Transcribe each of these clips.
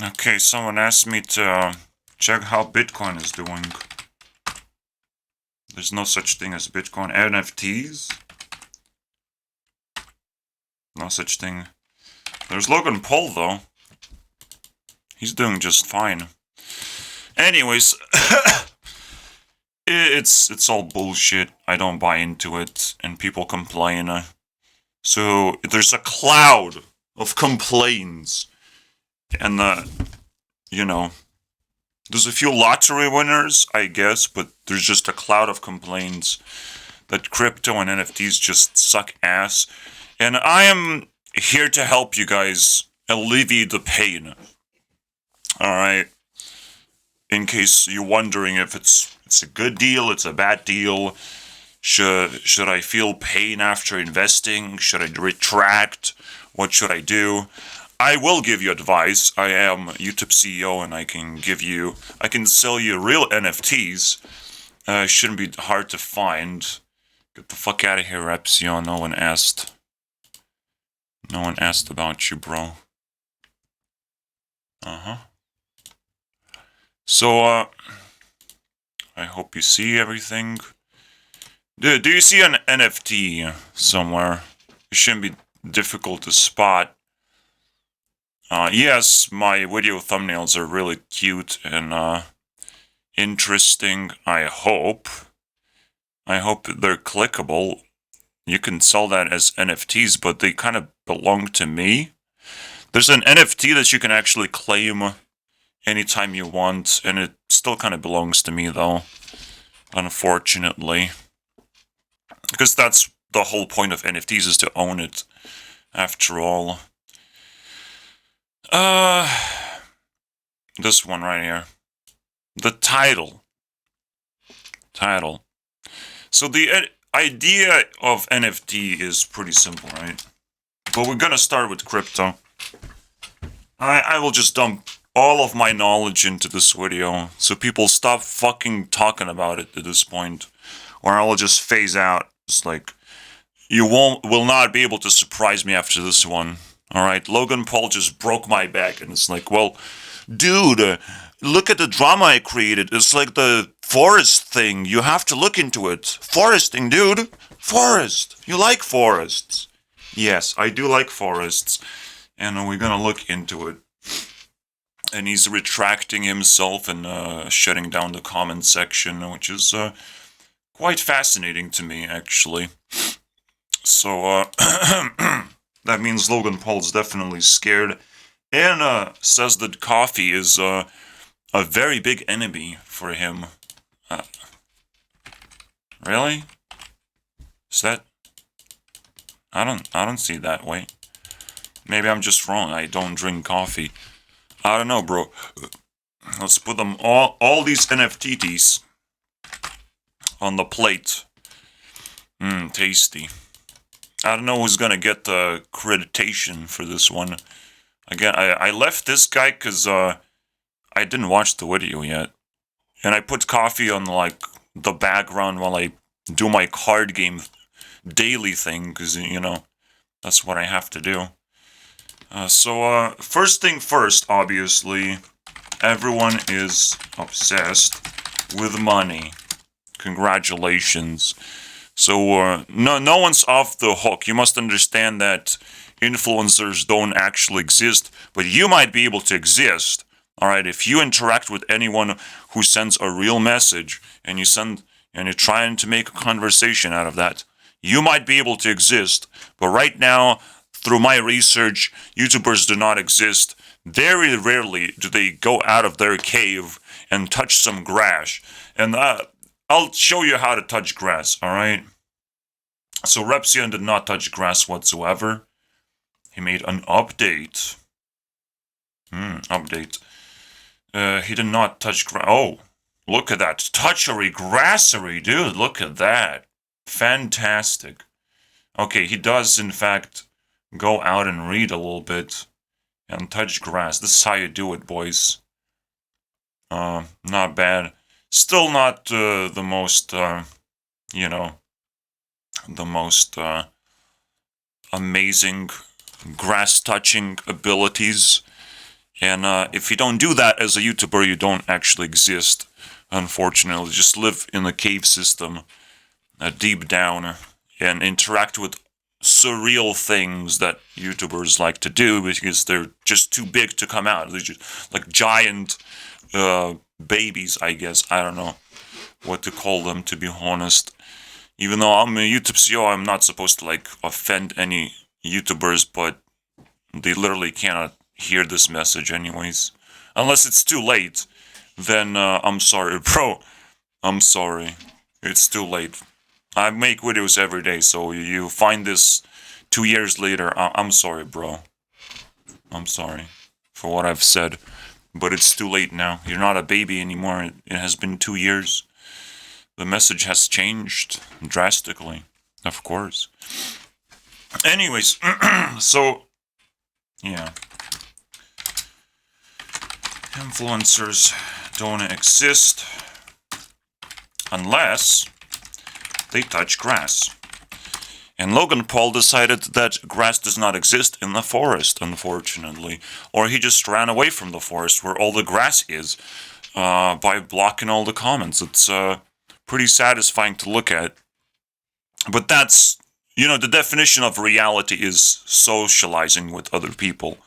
Okay, someone asked me to check how Bitcoin is doing. There's no such thing as Bitcoin. NFTs? No such thing. There's Logan Paul, though. He's doing just fine. Anyways, it's all bullshit. I don't buy into it, and people complain. So there's a cloud of complaints, and there's a few lottery winners, I guess, but there's just a cloud of complaints that crypto and NFTs just suck ass. And I am here to help you guys alleviate the pain. Alright? In case you're wondering if it's a good deal, it's a bad deal. Should I feel pain after investing? Should I retract? What should I do? I will give you advice. I am YouTube CEO and I can sell you real NFTs. Shouldn't be hard to find. Get the fuck out of here, Repzion. No one asked about you, bro. So, I hope you see everything. Do you see an NFT somewhere? It shouldn't be difficult to spot. Yes, my video thumbnails are really cute and interesting, I hope. I hope they're clickable. You can sell that as NFTs, but they kind of belong to me. There's an NFT that you can actually claim anytime you want, and it still kind of belongs to me, though. Unfortunately. Because that's the whole point of NFTs, is to own it, after all. This one right here. The title. So the idea of NFT is pretty simple, right? But we're gonna start with crypto. I will just dump all of my knowledge into this video, so people stop fucking talking about it at this point, or I will just phase out. It's like, you will not be able to surprise me after this one. Alright, Logan Paul just broke my back, and it's like, well, dude, look at the drama I created. It's like the forest thing. You have to look into it. Foresting, dude. Forest. You like forests. Yes, I do like forests. And we're gonna look into it. And he's retracting himself and shutting down the comment section, which is quite fascinating to me, actually. So, that means Logan Paul's definitely scared, and says that coffee is a very big enemy for him. Really? Is that? I don't see it that way. Maybe I'm just wrong. I don't drink coffee. I don't know, bro. Let's put them all these NFTs on the plate. Tasty. I don't know who's gonna get the accreditation for this one. Again, I left this guy because I didn't watch the video yet. And I put coffee on, like, the background while I do my card game daily thing, because, that's what I have to do. So, first thing first, obviously, everyone is obsessed with money. Congratulations. So, no one's off the hook. You must understand that influencers don't actually exist, but you might be able to exist. Alright, if you interact with anyone who sends a real message, and you're trying to make a conversation out of that, you might be able to exist. But right now, through my research, YouTubers do not exist. Very rarely do they go out of their cave and touch some grass. And I'll show you how to touch grass, alright? So Repzion did not touch grass whatsoever. He made an update. Update. He did not touch grass. Oh, look at that. Touchery grassery, dude. Look at that. Fantastic. Okay, he does, in fact, go out and read a little bit and touch grass. This is how you do it, boys. Not bad. Still not the most, the most amazing grass touching abilities. And if you don't do that as a YouTuber, you don't actually exist, unfortunately. Just live in a cave system, deep down, and interact with surreal things that YouTubers like to do because they're just too big to come out. They're just like giant babies, I guess. I don't know what to call them, to be honest. Even though I'm a YouTube CEO, I'm not supposed to like offend any YouTubers, but they literally cannot hear this message anyways. Unless it's too late, then I'm sorry, bro. I'm sorry. It's too late. I make videos every day, so you find this 2 years later. I'm sorry, bro. I'm sorry for what I've said, but it's too late now. You're not a baby anymore. It has been 2 years. The message has changed drastically, of course. Anyways, so, yeah. Influencers don't exist unless they touch grass. And Logan Paul decided that grass does not exist in the forest, unfortunately. Or he just ran away from the forest where all the grass is by blocking all the comments. It's pretty satisfying to look at. But that's, the definition of reality is socializing with other people.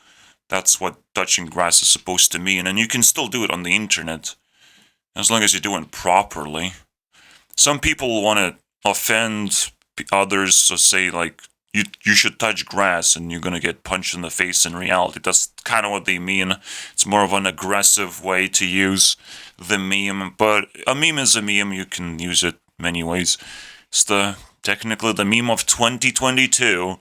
That's what touching grass is supposed to mean. And you can still do it on the internet, as long as you do it properly. Some people want to offend others, so say, like, you should touch grass and you're going to get punched in the face in reality. That's kind of what they mean. It's more of an aggressive way to use the meme. But a meme is a meme. You can use it many ways. It's technically the meme of 2022.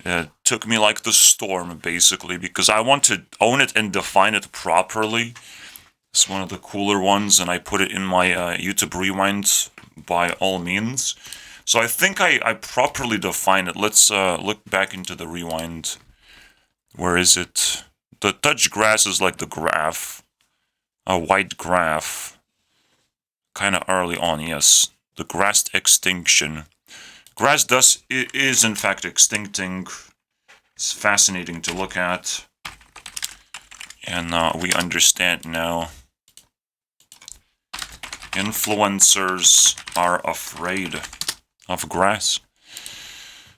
It took me like the storm, basically, because I want to own it and define it properly. It's one of the cooler ones, and I put it in my YouTube Rewind by all means. So I think I properly define it. Let's look back into the Rewind. Where is it? The touch grass is like the graph. A white graph. Kind of early on, yes. The grass extinction. Grass is in fact extincting. It's fascinating to look at. And we understand now. Influencers are afraid of grass.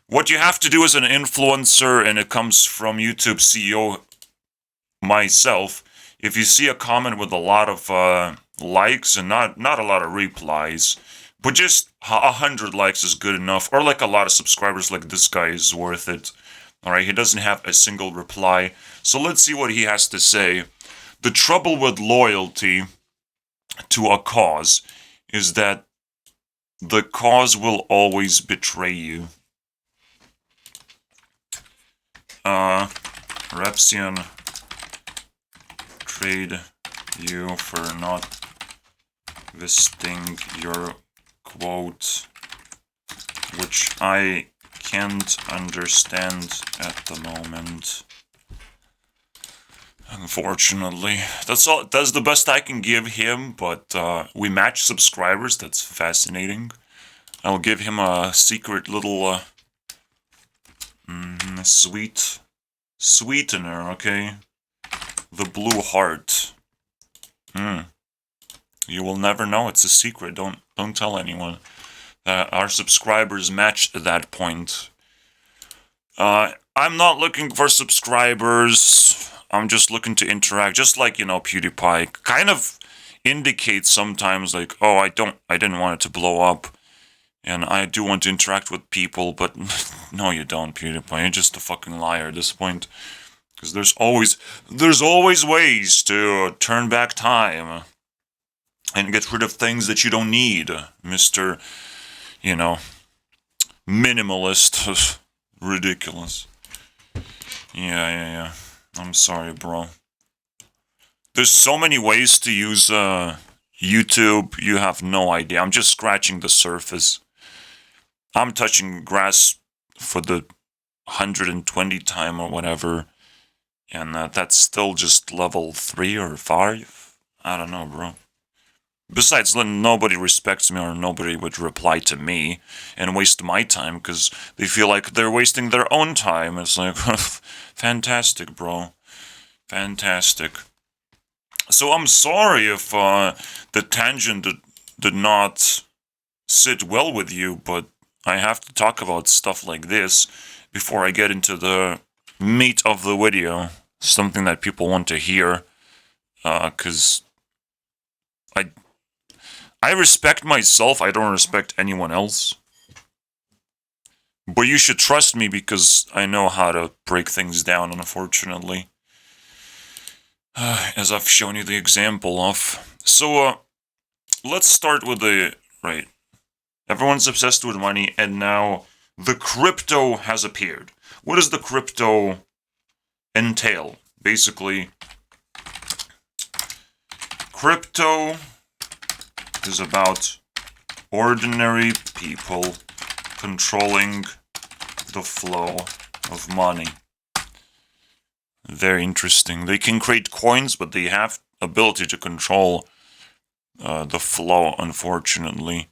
What you have to do as an influencer, and it comes from YouTube CEO myself, if you see a comment with a lot of likes and not a lot of replies, but just 100 likes is good enough, or like a lot of subscribers, like this guy is worth it. Alright, he doesn't have a single reply. So let's see what he has to say. The trouble with loyalty to a cause is that the cause will always betray you. Repzion trade you for not visiting your quote, which I can't understand at the moment. Unfortunately, that's all. That's the best I can give him. But we match subscribers. That's fascinating. I'll give him a secret little sweetener. Okay, the blue heart. You will never know. It's a secret. Don't tell anyone. Our subscribers match at that point. I'm not looking for subscribers. I'm just looking to interact, just like, PewDiePie kind of indicates sometimes like, oh, I didn't want it to blow up, and I do want to interact with people, but no, you don't, PewDiePie. You're just a fucking liar at this point, because there's always ways to turn back time and get rid of things that you don't need, Mr. Minimalist. Ridiculous. Yeah. I'm sorry, bro. There's so many ways to use YouTube, you have no idea. I'm just scratching the surface. I'm touching grass for the 120 time or whatever, and that's still just level 3 or 5. I don't know, bro. Besides, nobody respects me, or nobody would reply to me and waste my time because they feel like they're wasting their own time. It's like, fantastic, bro. Fantastic. So I'm sorry if the tangent did not sit well with you, but I have to talk about stuff like this before I get into the meat of the video. Something that people want to hear, because I respect myself. I don't respect anyone else. But you should trust me because I know how to break things down, unfortunately. As I've shown you the example of. So, let's start with right. Everyone's obsessed with money, and now the crypto has appeared. What does the crypto entail? Basically, crypto is about ordinary people controlling the flow of money. Very interesting. They can create coins, but they have ability to control the flow, unfortunately.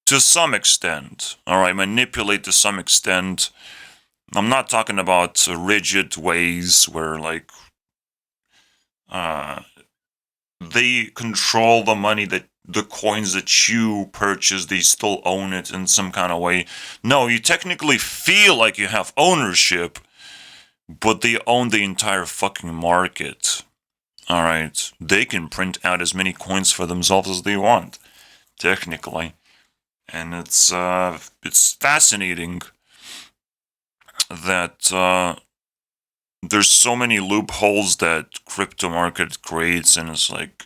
To some extent. Alright, manipulate to some extent. I'm not talking about rigid ways where, like, they control the money that the coins that you purchase, they still own it in some kind of way. No, you technically feel like you have ownership, but they own the entire fucking market. Alright, they can print out as many coins for themselves as they want, technically. And it's fascinating that there's so many loopholes that crypto market creates, and it's like,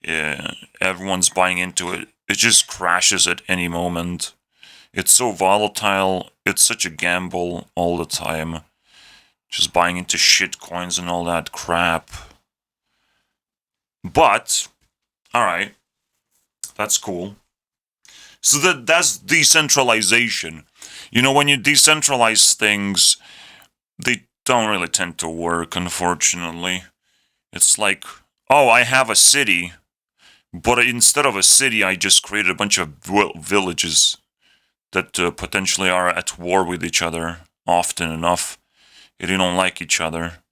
yeah, everyone's buying into it. It just crashes at any moment. It's so volatile. It's such a gamble all the time. Just buying into shit coins and all that crap. But, alright, that's cool. So that's decentralization. You know, when you decentralize things, they don't really tend to work, unfortunately. It's like, oh, I have a city, but instead of a city, I just created a bunch of villages that potentially are at war with each other often enough. They don't like each other.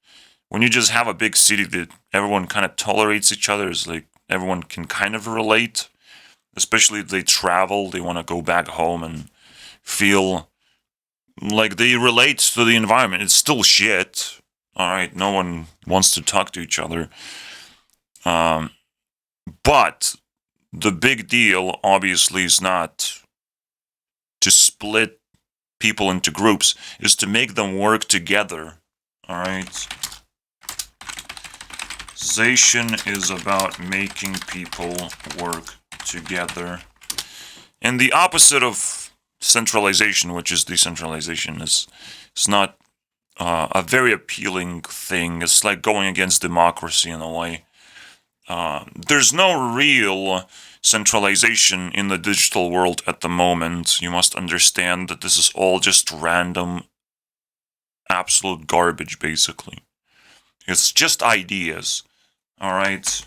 When you just have a big city that everyone kind of tolerates each other, it's like everyone can kind of relate. Especially if they travel, they want to go back home and feel like they relate to the environment. It's still shit. Alright, no one wants to talk to each other. But the big deal, obviously, is not to split people into groups, is to make them work together. Alright? Zation is about making people work together. And the opposite of centralization, which is decentralization, is not a very appealing thing. It's like going against democracy in a way. There's no real centralization in the digital world at the moment. You must understand that this is all just random, absolute garbage, basically. It's just ideas. Alright?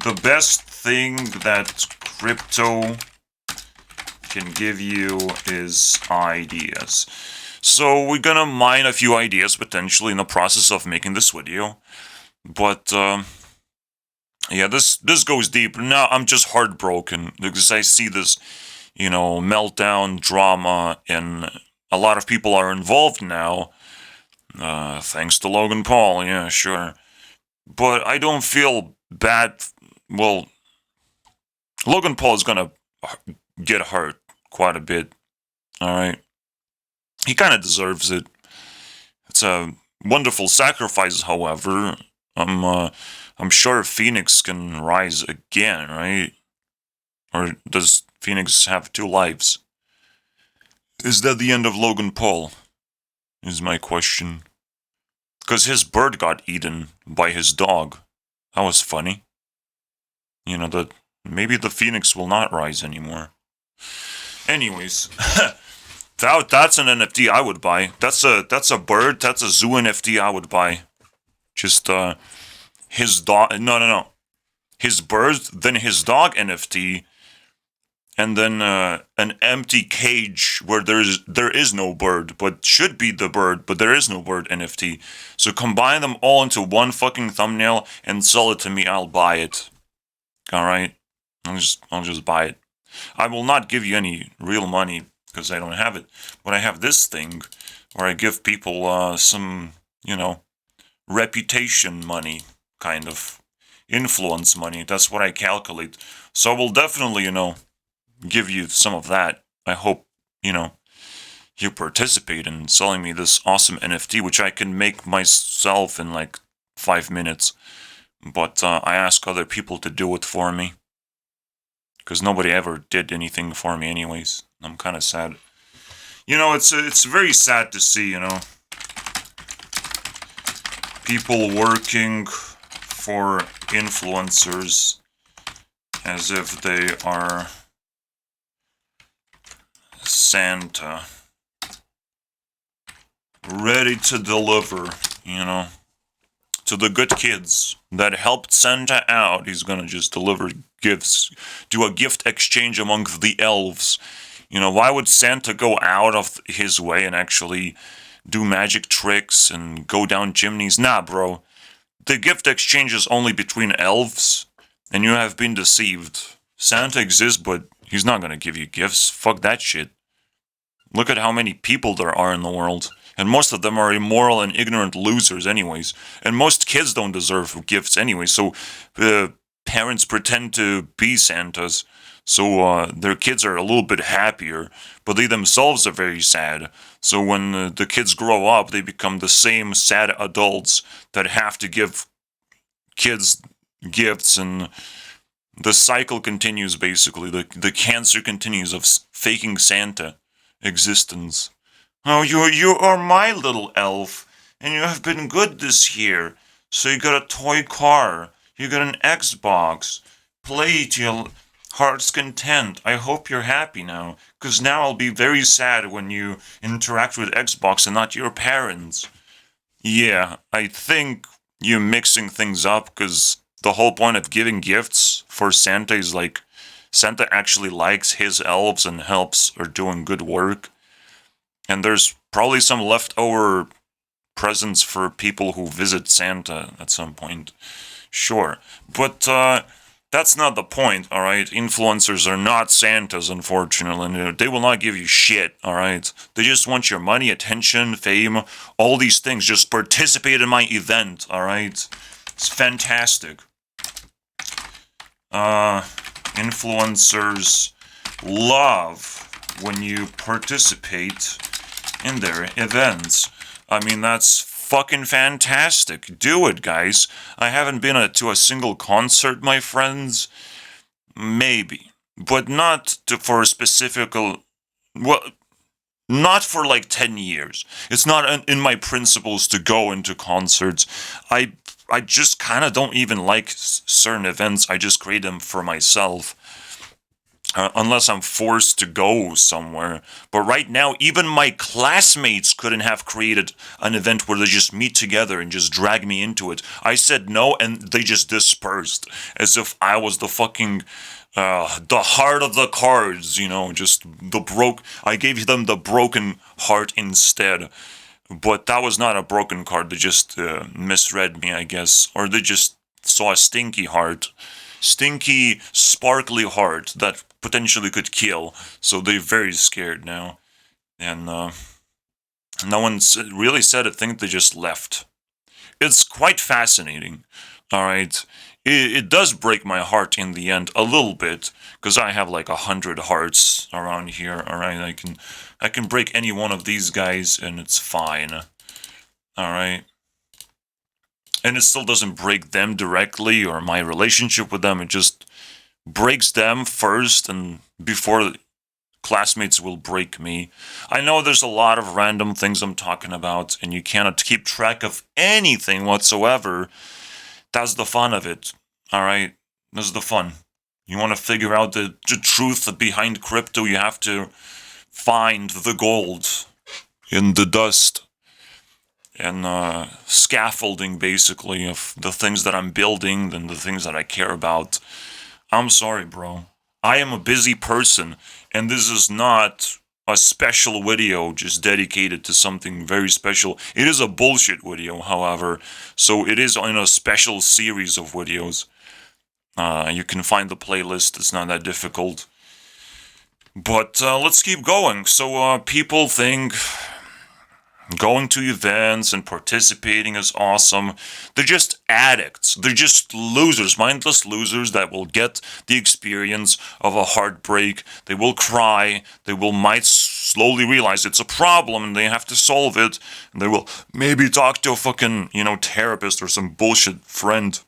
The best thing that crypto can give you is ideas. So we're gonna mine a few ideas potentially in the process of making this video. But yeah, this goes deep. Now I'm just heartbroken because I see this, meltdown drama, and a lot of people are involved now. Thanks to Logan Paul, yeah, sure. But I don't feel bad. Well, Logan Paul is gonna get hurt quite a bit. Alright? He kind of deserves it. It's a wonderful sacrifice, however. I'm sure Phoenix can rise again, right? Or does Phoenix have two lives? Is that the end of Logan Paul? Is my question. Because his bird got eaten by his dog. That was funny. That maybe the Phoenix will not rise anymore. Anyways, that's an NFT I would buy. That's a bird. That's a zoo NFT I would buy. Just his dog. No. His bird, then his dog NFT, and then an empty cage where there is no bird, but should be the bird, but there is no bird NFT. So combine them all into one fucking thumbnail and sell it to me. I'll buy it. All right, I'll just buy it. I will not give you any real money because I don't have it, but I have this thing where I give people some, reputation money, kind of influence money. That's what I calculate. So I will definitely, give you some of that. I hope, you participate in selling me this awesome NFT, which I can make myself in like 5 minutes. But I ask other people to do it for me. Because nobody ever did anything for me anyways. I'm kind of sad. It's very sad to see, people working for influencers as if they are Santa, ready to deliver, to the good kids that helped Santa out. He's gonna just deliver gifts, do a gift exchange among the elves. Why would Santa go out of his way and actually do magic tricks and go down chimneys? Nah, bro. The gift exchange is only between elves, and you have been deceived. Santa exists, but he's not gonna give you gifts. Fuck that shit. Look at how many people there are in the world. And most of them are immoral and ignorant losers anyways. And most kids don't deserve gifts anyway, so parents pretend to be Santas. So their kids are a little bit happier, but they themselves are very sad. So when the kids grow up, they become the same sad adults that have to give kids gifts, and the cycle continues basically. The cancer continues of faking Santa existence. Oh, you are my little elf, and you have been good this year. So you got a toy car, you got an Xbox, play to your heart's content. I hope you're happy now, because now I'll be very sad when you interact with Xbox and not your parents. Yeah, I think you're mixing things up, because the whole point of giving gifts for Santa is like, Santa actually likes his elves and helps or doing good work. And there's probably some leftover presents for people who visit Santa at some point. Sure. But that's not the point, alright? Influencers are not Santas, unfortunately. They will not give you shit, alright? They just want your money, attention, fame, all these things. Just participate in my event, alright? It's fantastic. Influencers love when you participate in their events. I mean, that's fucking fantastic. Do it, guys. I haven't been to a single concert, my friends. Maybe. But not for a specific... Well, not for like 10 years. It's not in my principles to go into concerts. I just kind of don't even like certain events. I just create them for myself. Unless I'm forced to go somewhere. But right now, even my classmates couldn't have created an event where they just meet together and just drag me into it. I said no, and they just dispersed. As if I was the fucking... the heart of the cards, just I gave them the broken heart instead. But that was not a broken card. They just misread me, I guess. Or they just saw a stinky heart. Stinky, sparkly heart that potentially could kill. So they're very scared now. And no one really said a thing. They just left. It's quite fascinating. Alright. It does break my heart in the end a little bit, because I have like 100 hearts around here. Alright, I can break any one of these guys and it's fine. Alright. And it still doesn't break them directly or my relationship with them. It just breaks them first, and before classmates will break me. I know there's a lot of random things I'm talking about, and you cannot keep track of anything whatsoever. That's the fun of it. Alright? This is the fun. You want to figure out the truth behind crypto, you have to find the gold in the dust. And scaffolding, basically, of the things that I'm building and the things that I care about. I'm sorry, bro. I am a busy person, and this is not a special video just dedicated to something very special. It is a bullshit video, however, so it is in a special series of videos. You can find the playlist, it's not that difficult. But let's keep going. So people think going to events and participating is awesome. They're just addicts. They're just losers, mindless losers that will get the experience of a heartbreak. They will cry. They might slowly realize it's a problem and they have to solve it. And they will maybe talk to a fucking, therapist or some bullshit friend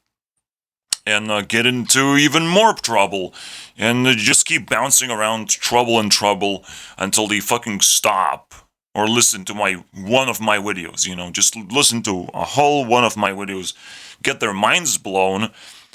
and get into even more trouble. And just keep bouncing around trouble and trouble until they fucking stop. Or listen to one of my videos, just listen to a whole one of my videos, get their minds blown,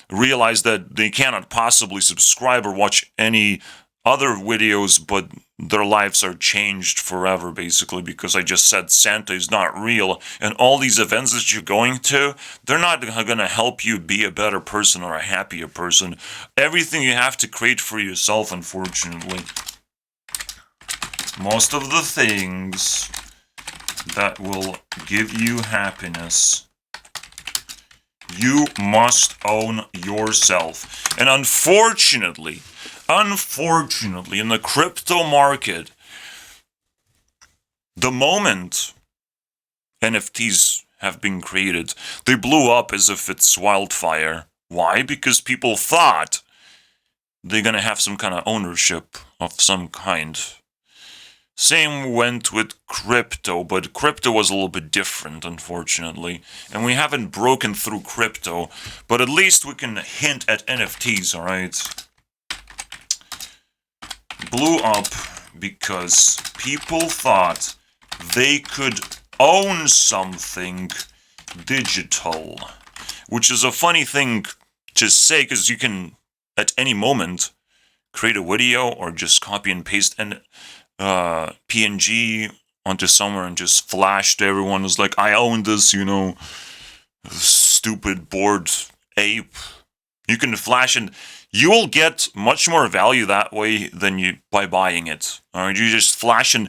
realize that they cannot possibly subscribe or watch any other videos, but their lives are changed forever, basically, because I just said Santa is not real, and all these events that you're going to, they're not going to help you be a better person or a happier person. Everything you have to create for yourself, unfortunately. Most of the things that will give you happiness, you must own yourself. And unfortunately, in the crypto market, the moment NFTs have been created, they blew up as if it's wildfire. Why? Because people thought they're going to have some kind of ownership of some kind. Same went with crypto, but crypto was a little bit different, unfortunately. And we haven't broken through crypto, but at least we can hint at NFTs, alright? Blew up because people thought they could own something digital. Which is a funny thing to say, because you can, at any moment, create a video or just copy and paste and PNG onto somewhere and just flash to everyone who's like, I own this, stupid bored ape. You can flash and you will get much more value that way than by buying it. Alright, you just flash and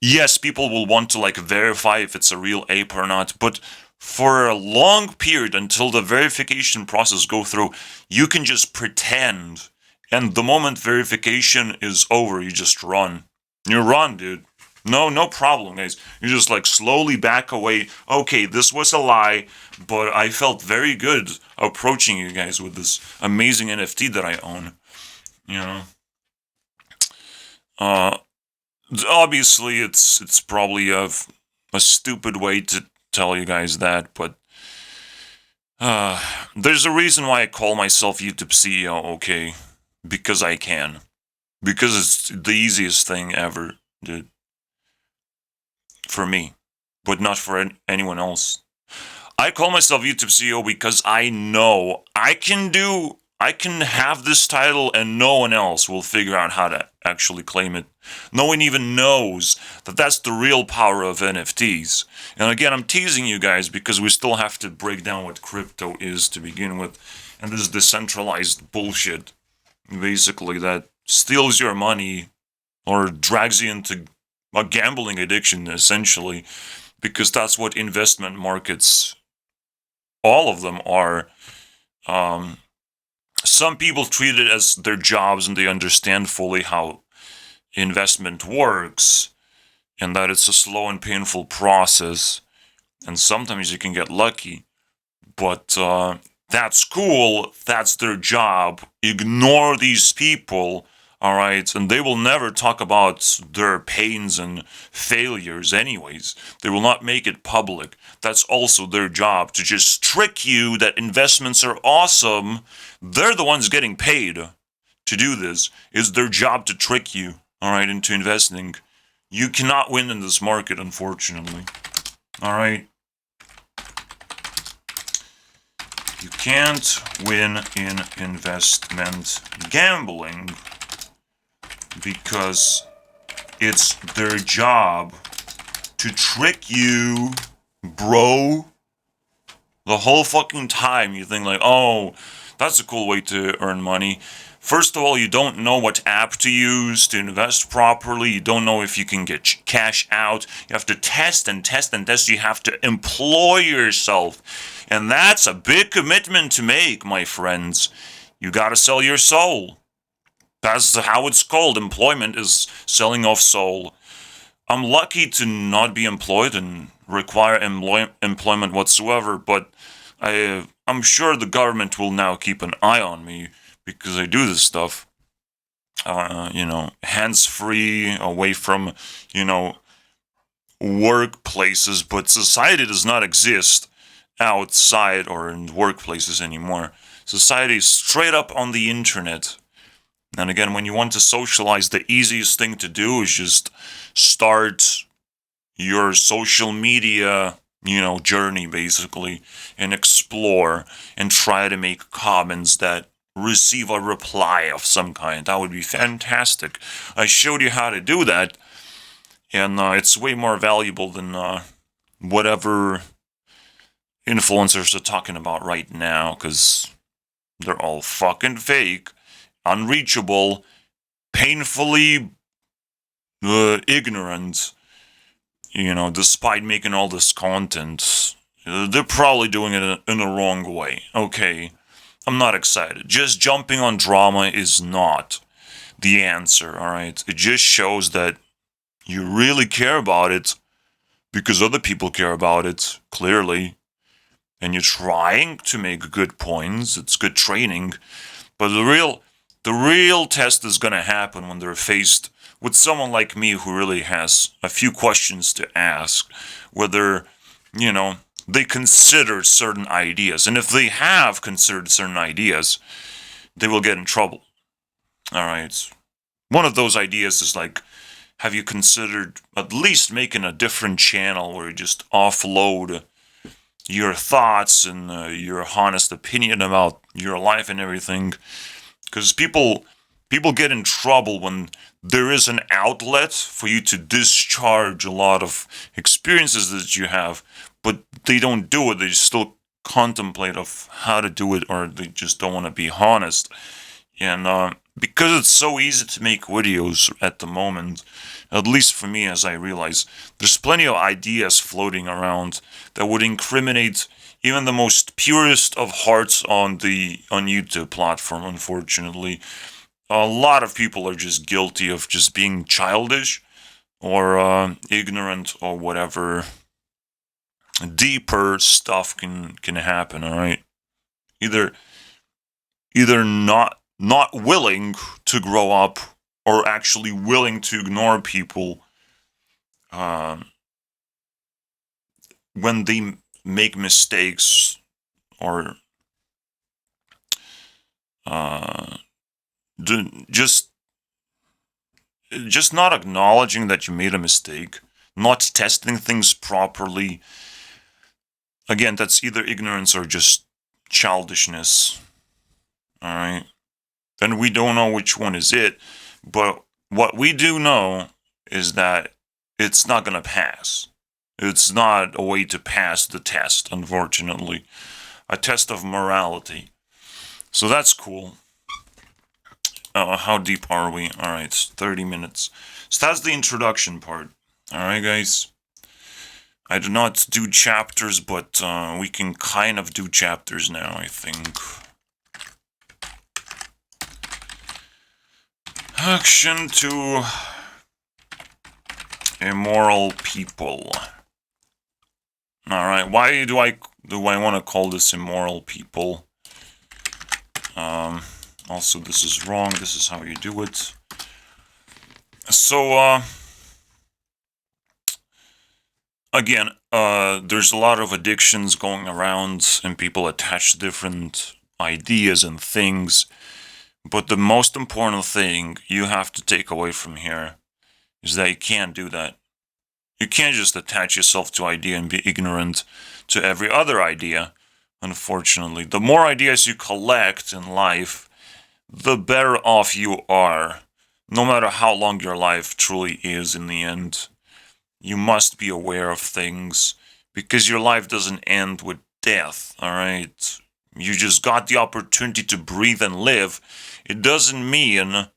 yes, people will want to verify if it's a real ape or not, but for a long period until the verification process go through, you can just pretend, and the moment verification is over, you just run. You run, dude. No problem, guys. You just slowly back away. Okay, this was a lie, but I felt very good approaching you guys with this amazing NFT that I own. Obviously, it's probably a stupid way to tell you guys that, but there's a reason why I call myself YouTube CEO, okay? Because I can. Because it's the easiest thing ever, dude. For me. But not for anyone else. I call myself YouTube CEO because I know I can have this title and no one else will figure out how to actually claim it. No one even knows that that's the real power of NFTs. And again, I'm teasing you guys because we still have to break down what crypto is to begin with. And this decentralized bullshit, basically, that steals your money or drags you into a gambling addiction, essentially, because that's what investment markets, all of them are. Some people treat it as their jobs and they understand fully how investment works and that it's a slow and painful process, and sometimes you can get lucky, but that's cool, that's their job. Ignore these people, alright? And they will never talk about their pains and failures anyways. They will not make it public. That's also their job, to just trick you that investments are awesome. They're the ones getting paid to do this. It's their job to trick you, alright, into investing. You cannot win in this market, unfortunately. Alright? You can't win in investment gambling because it's their job to trick you, bro. The whole fucking time you think oh, That's a cool way to earn money. First of all, you don't know what app to use to invest properly. You don't know if you can get cash out. You have to test and test and test. You have to employ yourself. And that's a big commitment to make, my friends. You gotta sell your soul. That's how it's called. Employment is selling off soul. I'm lucky to not be employed and require employment whatsoever, but I'm sure the government will now keep an eye on me because I do this stuff. Hands free, away from, workplaces, but society does not exist outside or in workplaces anymore. Society is straight up on the internet. And again, when you want to socialize, the easiest thing to do is just start your social media, journey basically, and explore and try to make comments that receive a reply of some kind. That would be fantastic. I showed you how to do that, and it's way more valuable than whatever influencers are talking about right now, because they're all fucking fake, unreachable, painfully ignorant, despite making all this content. They're probably doing it in the wrong way. Okay, I'm not excited. Just jumping on drama is not the answer, alright? It just shows that you really care about it because other people care about it, clearly. And you're trying to make good points. It's good training. But the real test is going to happen when they're faced with someone like me who really has a few questions to ask, whether, they consider certain ideas. And if they have considered certain ideas, they will get in trouble. All right. One of those ideas is like, have you considered at least making a different channel where you just offload your thoughts and your honest opinion about your life and everything? Because people get in trouble when there is an outlet for you to discharge a lot of experiences that you have, but they don't do it. They still contemplate of how to do it, or they just don't want to be honest. And because it's so easy to make videos at the moment, at least for me, as I realize, there's plenty of ideas floating around that would incriminate even the most purest of hearts on YouTube platform. Unfortunately, a lot of people are just guilty of just being childish or ignorant or whatever. Deeper stuff can happen. All right, either not willing to grow up or actually willing to ignore people when they make mistakes, or just not acknowledging that you made a mistake, not testing things properly. Again, that's either ignorance or just childishness. All right, and we don't know which one is it, but what we do know is that it's not gonna pass. It's not a way to pass the test, unfortunately. A test of morality. So that's cool. How deep are we? Alright, 30 minutes. So that's the introduction part. Alright, guys. I do not do chapters, but we can kind of do chapters now, I think. Action to immoral people. Alright, why do I want to call this immoral people? Also, this is wrong. This is how you do it. So, again, there's a lot of addictions going around, and people attach different ideas and things. But the most important thing you have to take away from here is that you can't do that. You can't just attach yourself to idea and be ignorant to every other idea, unfortunately. The more ideas you collect in life, the better off you are, no matter how long your life truly is in the end. You must be aware of things, because your life doesn't end with death, alright? you just got the opportunity to breathe and live, it doesn't mean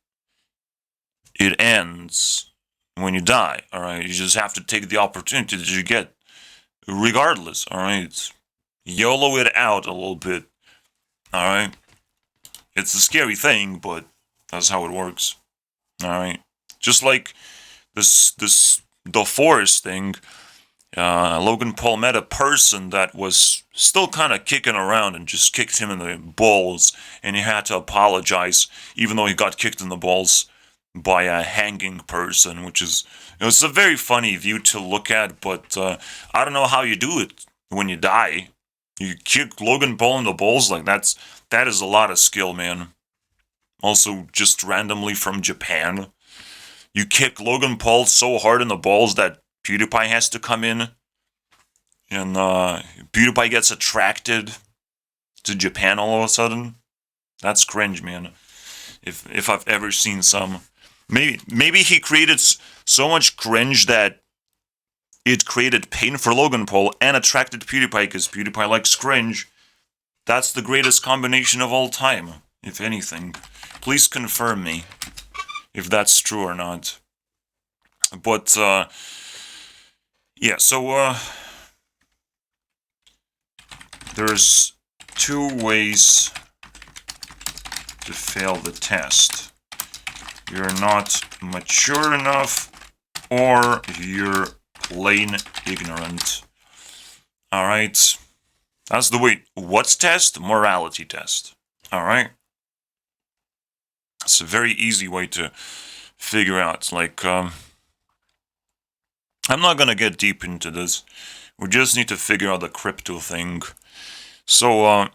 it ends when you die, all right? You just have to take the opportunity that you get regardless, all right? YOLO it out a little bit, all right? It's a scary thing, but that's how it works, all right? Just like the forest thing, Logan Paul met a person that was still kind of kicking around and just kicked him in the balls, and he had to apologize, even though he got kicked in the balls by a hanging person, which is, it's a very funny view to look at, but I don't know how you do it when you die. You kick Logan Paul in the balls, like that is a lot of skill, man. Also, just randomly from Japan. You kick Logan Paul so hard in the balls that PewDiePie has to come in, and PewDiePie gets attracted to Japan all of a sudden. That's cringe, man. If I've ever seen some. Maybe he created so much cringe that it created pain for Logan Paul and attracted PewDiePie because PewDiePie likes cringe. That's the greatest combination of all time, if anything. Please confirm me if that's true or not. But, yeah, so, there's 2 ways to fail the test. You're not mature enough, or you're plain ignorant. Alright? That's the way. What's test? Morality test. Alright? It's a very easy way to figure out. Like, I'm not gonna get deep into this. We just need to figure out the crypto thing. So,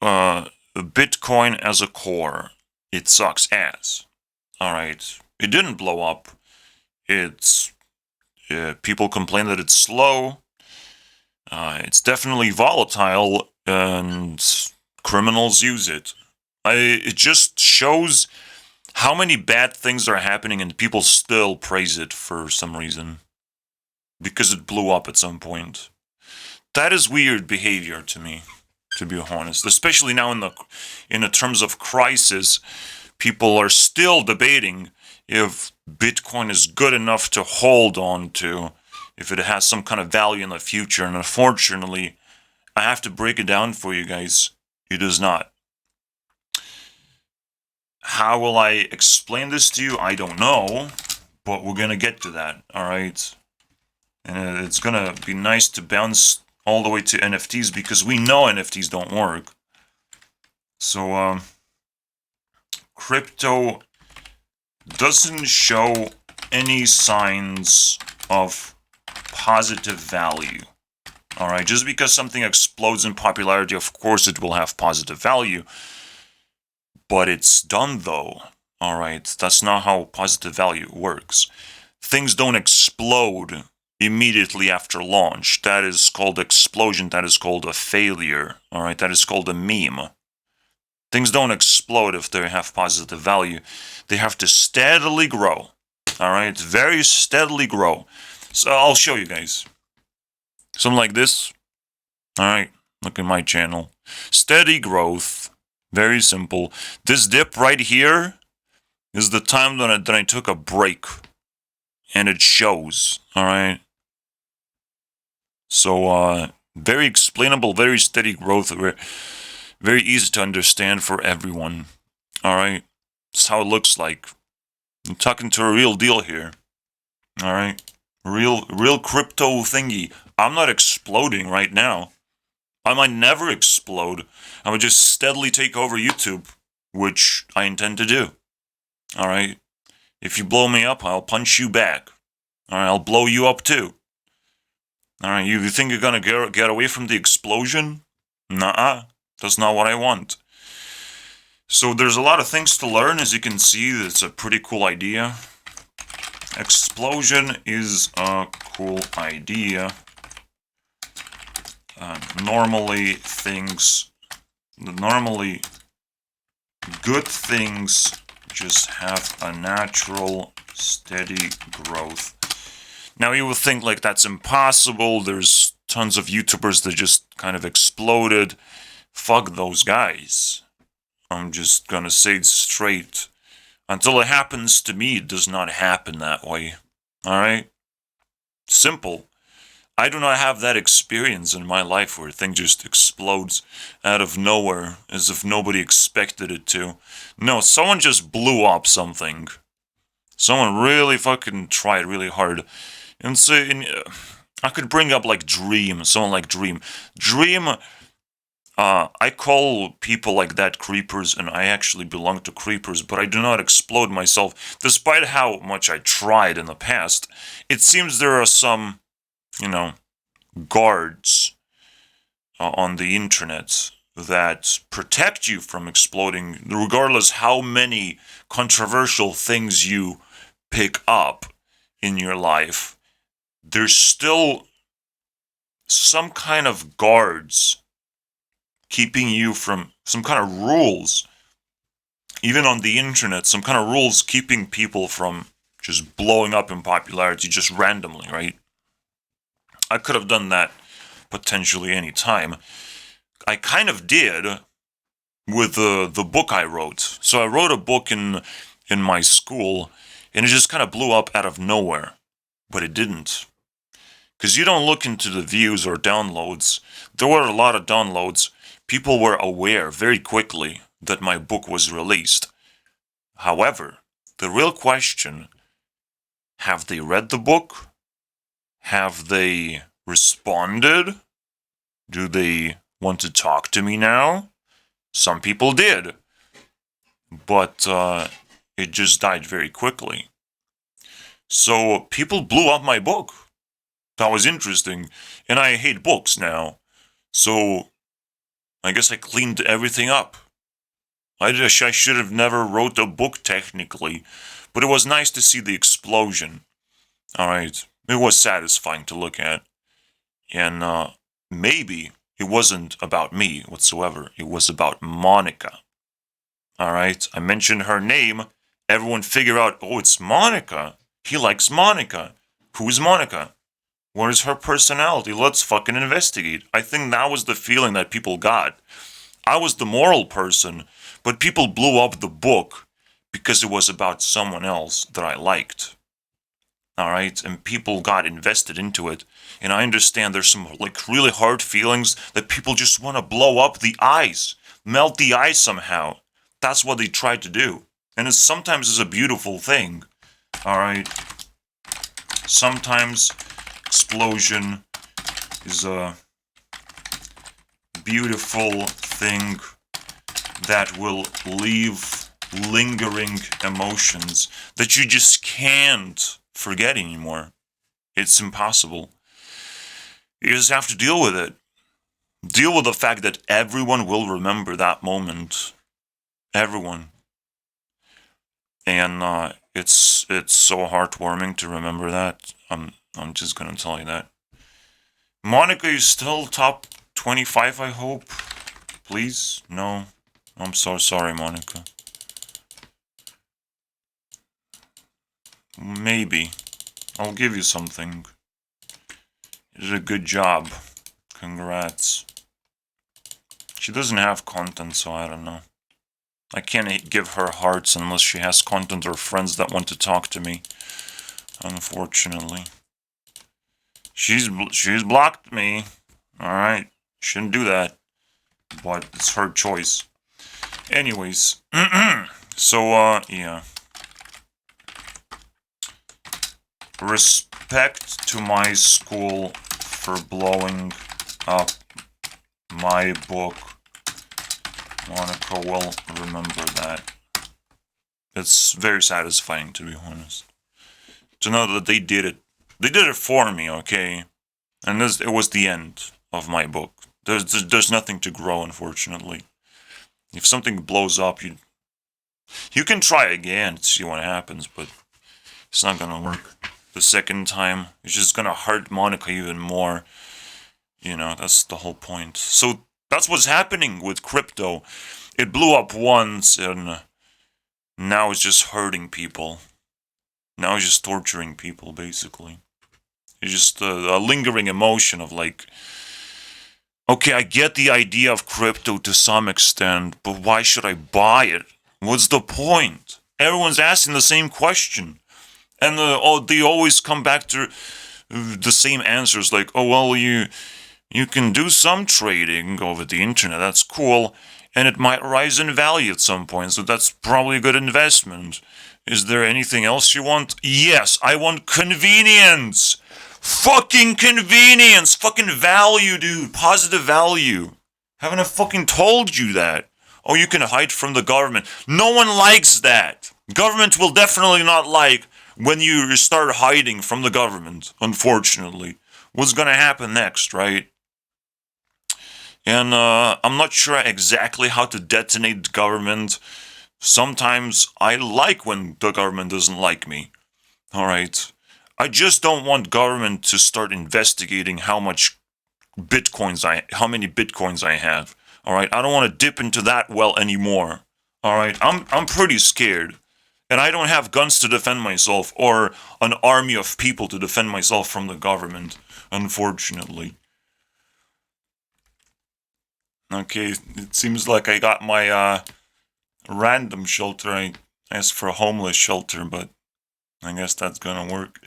Bitcoin as a core, it sucks ass. Alright. It didn't blow up. It's... people complain that it's slow. It's definitely volatile, and criminals use it. It just shows how many bad things are happening, and people still praise it for some reason. Because it blew up at some point. That is weird behavior to me, to be honest. Especially now in the terms of crisis, people are still debating if Bitcoin is good enough to hold on to, if it has some kind of value in the future. And unfortunately, I have to break it down for you guys. It does not. How will I explain this to you? I don't know, but we're gonna get to that, alright? And it's gonna be nice to bounce all the way to NFTs, because we know NFTs don't work. So, crypto doesn't show any signs of positive value. Alright, just because something explodes in popularity, of course it will have positive value. But it's done though. Alright, that's not how positive value works. Things don't explode immediately after launch. That is called explosion. That is called a failure. Alright, that is called a meme. Things don't explode if they have positive value. They have to steadily grow. Alright, very steadily grow. So I'll show you guys. Something like this. Alright, look at my channel. Steady growth. Very simple. This dip right here is the time that I took a break. And it shows. Alright. So, very explainable, very steady growth. Very easy to understand for everyone. Alright. That's how it looks like. I'm talking to a real deal here. Alright. Real crypto thingy. I'm not exploding right now. I might never explode. I would just steadily take over YouTube, which I intend to do. Alright? If you blow me up, I'll punch you back. Alright, I'll blow you up too. Alright, you think you're gonna get away from the explosion? Nuh-uh. That's not what I want. So there's a lot of things to learn. As you can see, it's a pretty cool idea. Explosion is a cool idea. Normally good things just have a natural, steady growth. Now you would think like that's impossible. There's tons of YouTubers that just kind of exploded. Fuck those guys. I'm just gonna say it straight. Until it happens to me, it does not happen that way. Alright? Simple. I do not have that experience in my life where a thing just explodes out of nowhere as if nobody expected it to. No, someone just blew up something. Someone really fucking tried really hard. And so, I could bring up like Dream, someone like Dream. Dream, I call people like that creepers, and I actually belong to creepers, but I do not explode myself. Despite how much I tried in the past, it seems there are some, guards on the internet that protect you from exploding, regardless how many controversial things you pick up in your life. There's still some kind of guards keeping you from some kind of rules, even on the internet, some kind of rules keeping people from just blowing up in popularity just randomly, right? I could have done that potentially any time. I kind of did with the book I wrote. So I wrote a book in my school, and it just kind of blew up out of nowhere. But it didn't. Because you don't look into the views or downloads. There were a lot of downloads. People were aware very quickly that my book was released. However, the real question, have they read the book? Have they responded? Do they want to talk to me now? Some people did. But it just died very quickly. So people blew up my book. That was interesting. And I hate books now. So I guess I cleaned everything up. I should have never wrote a book technically. But it was nice to see the explosion. Alright. It was satisfying to look at. And maybe it wasn't about me whatsoever. It was about Monica. Alright. I mentioned her name. Everyone figured out, oh, it's Monica. He likes Monica. Who is Monica? What is her personality? Let's fucking investigate. I think that was the feeling that people got. I was the moral person, but people blew up the book because it was about someone else that I liked. Alright? And people got invested into it. And I understand there's some like really hard feelings that people just want to blow up the ice. Melt the ice somehow. That's what they tried to do. And sometimes it's a beautiful thing. Alright? Sometimes explosion is a beautiful thing that will leave lingering emotions that you just can't forget anymore. It's impossible. You just have to deal with it. Deal with the fact that everyone will remember that moment. Everyone. And it's so heartwarming to remember that. I'm just gonna tell you that. Monica is still top 25, I hope. Please? No. I'm so sorry, Monica. Maybe. I'll give you something. You did a good job. Congrats. She doesn't have content, so I don't know. I can't give her hearts unless she has content or friends that want to talk to me. Unfortunately. She's blocked me. Alright. Shouldn't do that. But it's her choice. Anyways. So, yeah. Respect to my school for blowing up my book. Monica will remember that. It's very satisfying, to be honest. To know that they did it. They did it for me, okay? And it was the end of my book. There's nothing to grow, unfortunately. If something blows up, you can try again to see what happens, but it's not gonna work. The second time, it's just gonna hurt Monica even more. That's the whole point. So that's what's happening with crypto. It blew up once, and now it's just hurting people. Now it's just torturing people, basically. It's just a lingering emotion of like, Okay, I get the idea of crypto to some extent, but why should I buy it? What's the point? Everyone's asking the same question. And they always come back to the same answers like, oh, well, you can do some trading over the internet. That's cool. And it might rise in value at some point. So that's probably a good investment. Is there anything else you want? Yes, I want convenience. Fucking convenience. Fucking value, dude. Positive value. Haven't I fucking told you that? Oh, you can hide from the government. No one likes that. Government will definitely not like when you start hiding from the government, unfortunately. What's gonna happen next, right? And I'm not sure exactly how to detonate the government. Sometimes I like when the government doesn't like me. Alright? I just don't want government to start investigating how many bitcoins I have. Alright? I don't want to dip into that well anymore. Alright? I'm pretty scared. And I don't have guns to defend myself or an army of people to defend myself from the government, unfortunately. Okay, it seems like I got my random shelter. I asked for a homeless shelter, but I guess that's gonna work.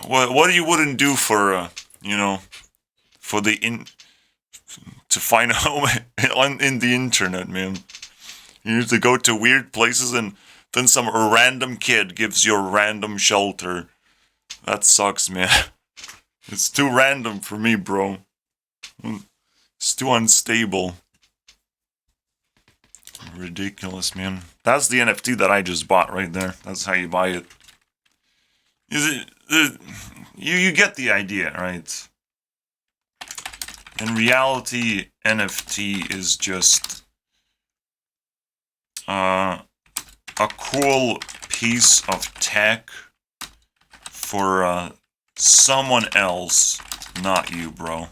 What you wouldn't do for for to find a home in the internet, man? You need to go to weird places and then some random kid gives you a random shelter. That sucks, man. It's too random for me, bro. It's too unstable. Ridiculous, man. That's the NFT that I just bought right there. That's how you buy it. You get the idea, right? In reality, NFT is just a cool piece of tech for someone else, not you, bro.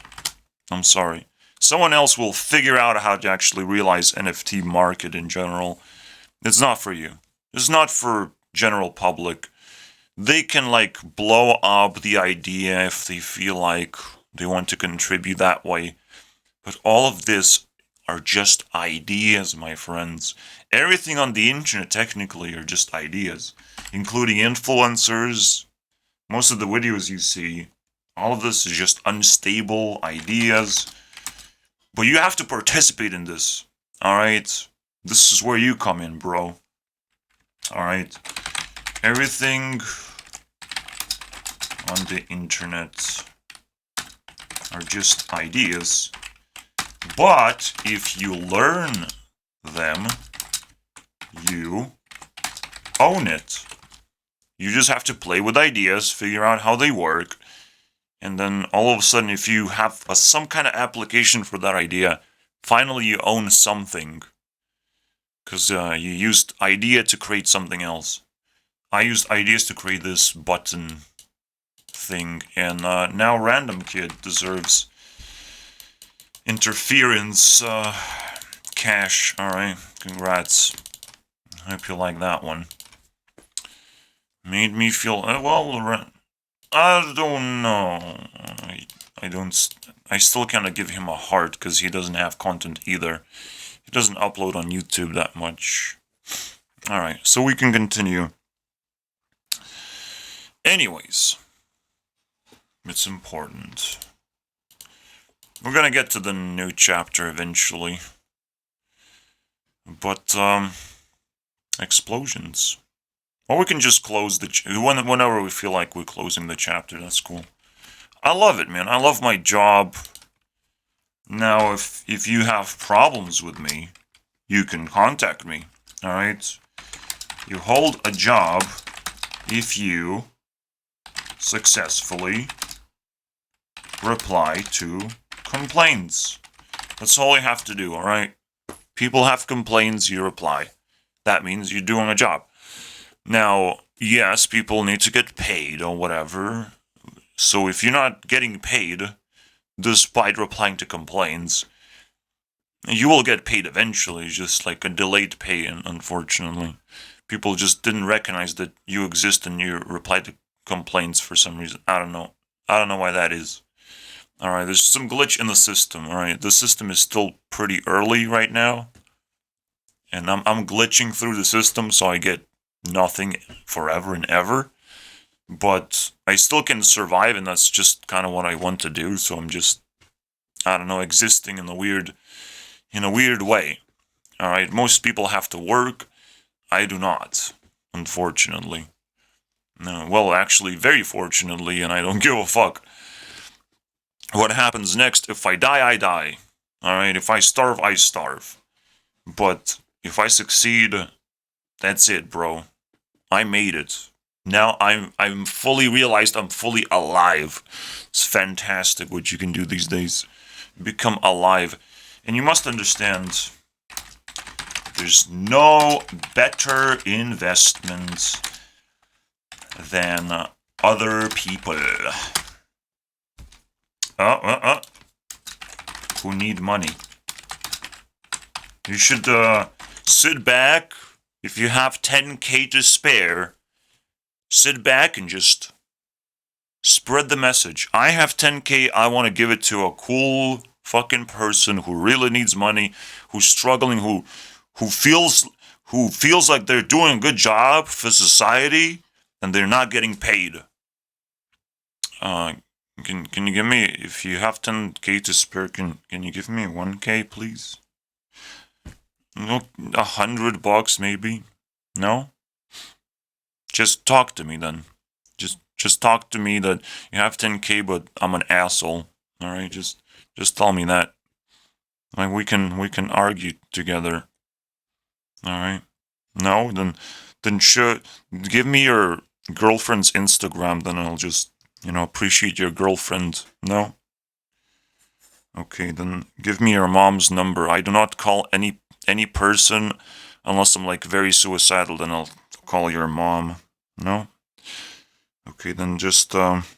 I'm sorry. Someone else will figure out how to actually realize NFT market in general. It's not for you. It's not for general public. They can like blow up the idea if they feel like they want to contribute that way. But all of this are just ideas, my friends. Everything on the internet technically are just ideas, including influencers. Most of the videos you see, all of this is just unstable ideas. But you have to participate in this, alright? This is where you come in, bro. Alright? Everything on the internet are just ideas. But if you learn them, you own it. You just have to play with ideas, figure out how they work, and then all of a sudden, if you have some kind of application for that idea, finally you own something. Because you used idea to create something else. I used ideas to create this button thing, and now Random Kid deserves interference cash. Alright, congrats. I hope you like that one. Made me feel, well, I don't know. I still kind of give him a heart because he doesn't have content either. He doesn't upload on YouTube that much. Alright, so we can continue. Anyways, it's important. We're gonna get to the new chapter eventually. But, explosions. Or we can just close whenever we feel like we're closing the chapter. That's cool. I love it, man. I love my job. Now, if you have problems with me, you can contact me. Alright? You hold a job if you successfully reply to complaints. That's all you have to do, alright? People have complaints, you reply. That means you're doing a job. Now, yes, people need to get paid or whatever. So if you're not getting paid, despite replying to complaints, you will get paid eventually, just like a delayed pay, unfortunately. People just didn't recognize that you exist and you reply to complaints for some reason. I don't know. I don't know why that is. Alright, there's some glitch in the system, alright? The system is still pretty early right now. And I'm glitching through the system, so I get nothing forever and ever. But I still can survive, and that's just kind of what I want to do, so I'm just, I don't know, existing in a weird way. Alright, most people have to work. I do not, unfortunately. No, well, actually, very fortunately, and I don't give a fuck. What happens next? If I die, I die. Alright, if I starve, I starve. But if I succeed, that's it, bro. I made it. Now I'm fully realized I'm fully alive. It's fantastic what you can do these days. Become alive. And you must understand, there's no better investment than other people. Who need money. You should sit back. If you have 10k to spare, sit back and just spread the message. I have 10k, I want to give it to a cool fucking person who really needs money, who's struggling, who feels like they're doing a good job for society and they're not getting paid. Can you give me, if you have 10k to spare, can you give me 1k, please? No, $100 maybe? No? Just talk to me then. Just talk to me that you have 10k, but I'm an asshole. All right, just tell me that. Like we can argue together. All right. No, then sure. Give me your girlfriend's Instagram. Then I'll just appreciate your girlfriend. No. Okay, then give me your mom's number. I do not call any person unless I'm like very suicidal. Then I'll call your mom. No. Okay, then just upload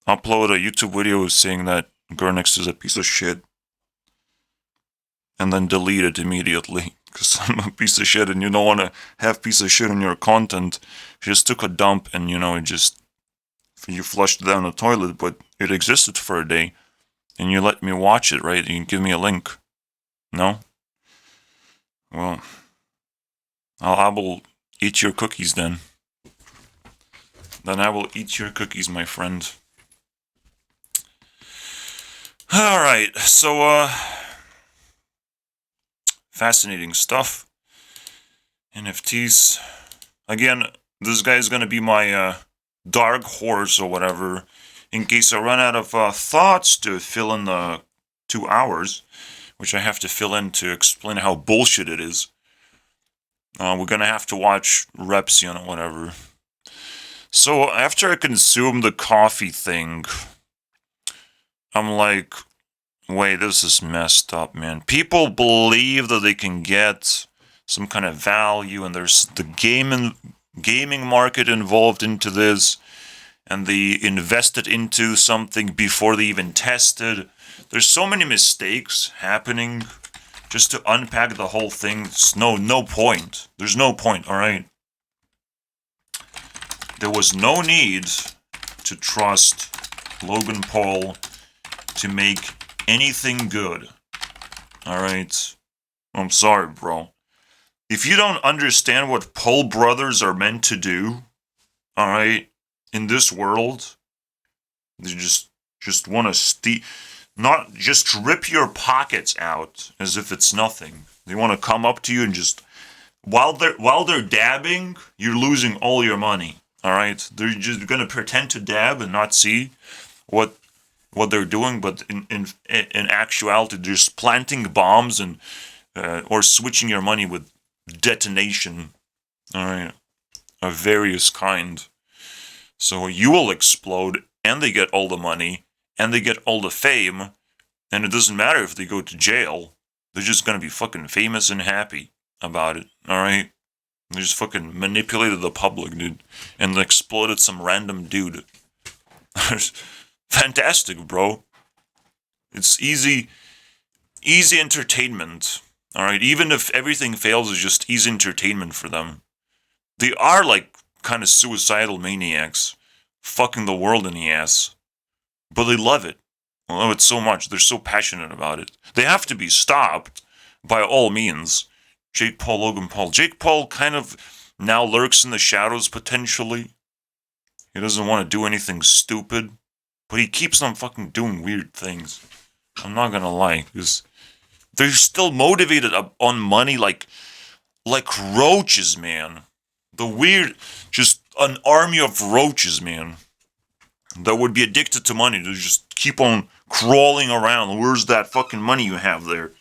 a YouTube video saying that Gurnix is a piece of shit, and then delete it immediately, because I'm a piece of shit and you don't want to have piece of shit in your content. You just took a dump and you flushed it down the toilet, but it existed for a day, and you let me watch it, right? You can give me a link. No? Well, I will eat your cookies then. Then I will eat your cookies, my friend. Alright, so, fascinating stuff. NFTs. Again, this guy's gonna be my, dark horse or whatever, in case I run out of, thoughts to fill in the 2 hours, which I have to fill in to explain how bullshit it is. We're gonna have to watch Repzion or whatever. So, after I consume the coffee thing, I'm like, wait, this is messed up, man. People believe that they can get some kind of value, and there's the gaming market involved into this, and they invested into something before they even tested. There's so many mistakes happening. Just to unpack the whole thing, there's no point. There's no point, alright? There was no need to trust Logan Paul to make anything good. Alright? I'm sorry, bro. If you don't understand what Paul brothers are meant to do, alright, in this world, they just want to not just rip your pockets out as if it's nothing. They want to come up to you and just, while they're dabbing, you're losing all your money. All right, they're just gonna pretend to dab and not see what they're doing, but in actuality, they're just planting bombs and or switching your money with detonation. All right, of various kind. So you will explode, and they get all the money, and they get all the fame, and it doesn't matter if they go to jail. They're just gonna be fucking famous and happy about it. All right. They just fucking manipulated the public, dude, and exploited some random dude. Fantastic, bro. It's easy entertainment. Alright, even if everything fails, it's just easy entertainment for them. They are like kind of suicidal maniacs, fucking the world in the ass. But they love it. love it so much. They're so passionate about it. They have to be stopped by all means. Jake Paul, Logan Paul. Jake Paul kind of now lurks in the shadows potentially. He doesn't want to do anything stupid, but he keeps on fucking doing weird things. I'm not gonna lie, because they're still motivated on money like roaches, man. The weird, just an army of roaches, man, that would be addicted to money to just keep on crawling around. Where's that fucking money you have there?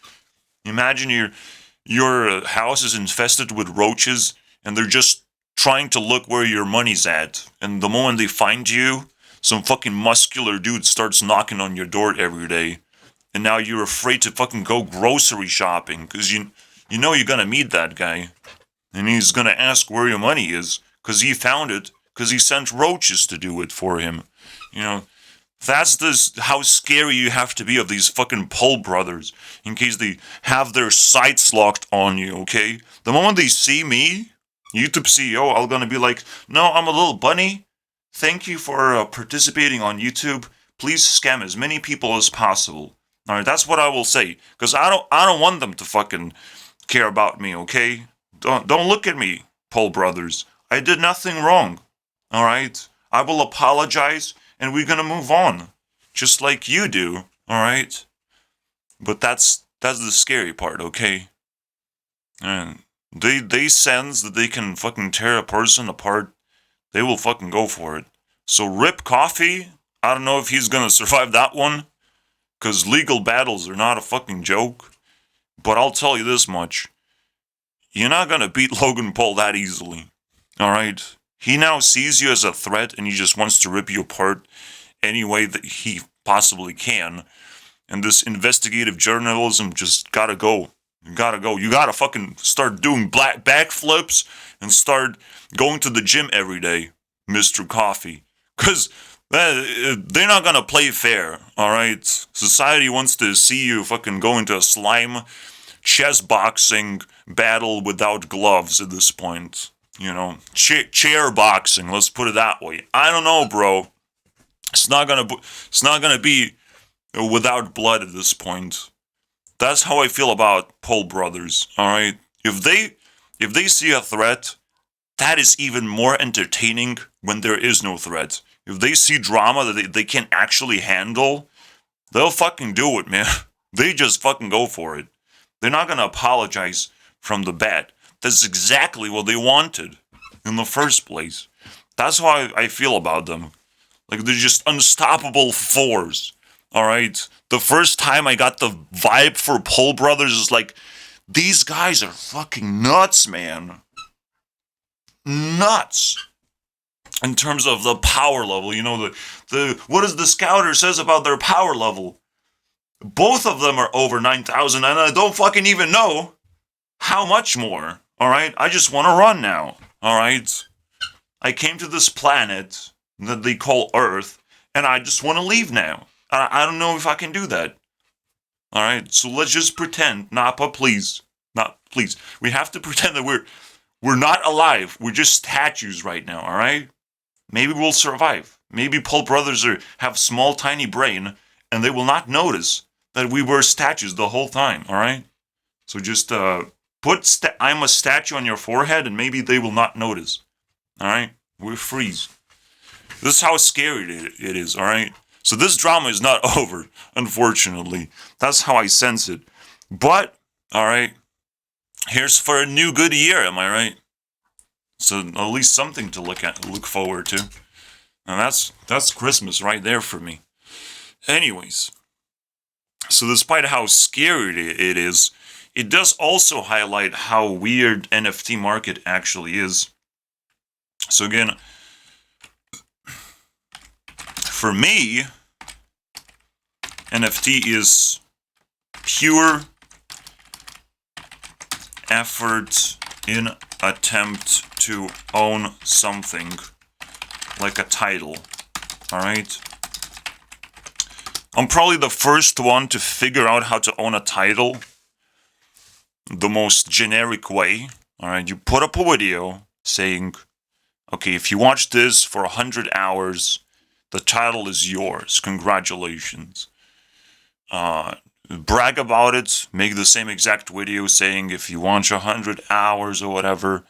Imagine your house is infested with roaches, and they're just trying to look where your money's at. And the moment they find you, some fucking muscular dude starts knocking on your door every day. And now you're afraid to fucking go grocery shopping, because you know you're gonna meet that guy. And he's gonna ask where your money is, because he found it, because he sent roaches to do it for him. You know, that's how scary you have to be of these fucking Paul brothers, in case they have their sights locked on you, okay? The moment they see me, YouTube CEO, I'm gonna be like, no, I'm a little bunny. Thank you for participating on YouTube. Please scam as many people as possible. All right, that's what I will say, because I don't want them to fucking care about me, okay? Don't look at me, Paul brothers. I did nothing wrong. All right, I will apologize, and we're gonna move on, just like you do. All right, but that's the scary part, okay? And they sense that they can fucking tear a person apart. They will fucking go for it. So Rip Coffee, I don't know if he's gonna survive that one, because legal battles are not a fucking joke. But I'll tell you this much. You're not gonna beat Logan Paul that easily. Alright? He now sees you as a threat, and he just wants to rip you apart any way that he possibly can. And this investigative journalism just gotta go. You gotta go. You gotta fucking start doing backflips and start going to the gym every day, Mr. Coffee. Because they're not gonna play fair, alright? Society wants to see you fucking go into a slime chess boxing battle without gloves at this point. You know, chair boxing, let's put it that way. I don't know, bro. It's not gonna be without blood at this point. That's how I feel about Paul brothers, alright? If they see a threat, that is even more entertaining when there is no threat. If they see drama that they can actually handle, they'll fucking do it, man. They just fucking go for it. They're not gonna apologize from the bat. That's exactly what they wanted in the first place. That's how I feel about them. Like, they're just unstoppable force. Alright? The first time I got the vibe for Paul brothers is like, these guys are fucking nuts, man. Nuts. In terms of the power level, you know, the what does the scouter says about their power level? Both of them are over 9,000, and I don't fucking even know how much more. Alright? I just want to run now. Alright? I came to this planet that they call Earth, and I just want to leave now. I don't know if I can do that. Alright? So let's just pretend. Please. Not please. We have to pretend that we're not alive. We're just statues right now, alright? Maybe we'll survive. Maybe Paul brothers have small, tiny brain, and they will not notice that we were statues the whole time, alright? So just put I'm a statue on your forehead, and maybe they will not notice. Alright? We'll freeze. This is how scary it is, alright? So this drama is not over, unfortunately. That's how I sense it. But, alright, here's for a new good year, am I right? So at least something to look forward to. And that's Christmas right there for me. Anyways, so despite how scary it is, it does also highlight how weird NFT market actually is. So again, for me, NFT is pure effort in attempt to own something, like a title, alright? I'm probably the first one to figure out how to own a title the most generic way, alright? You put up a video saying, okay, if you watch this for 100 hours, the title is yours, congratulations. brag about it, make the same exact video saying if you want 100 hours or whatever,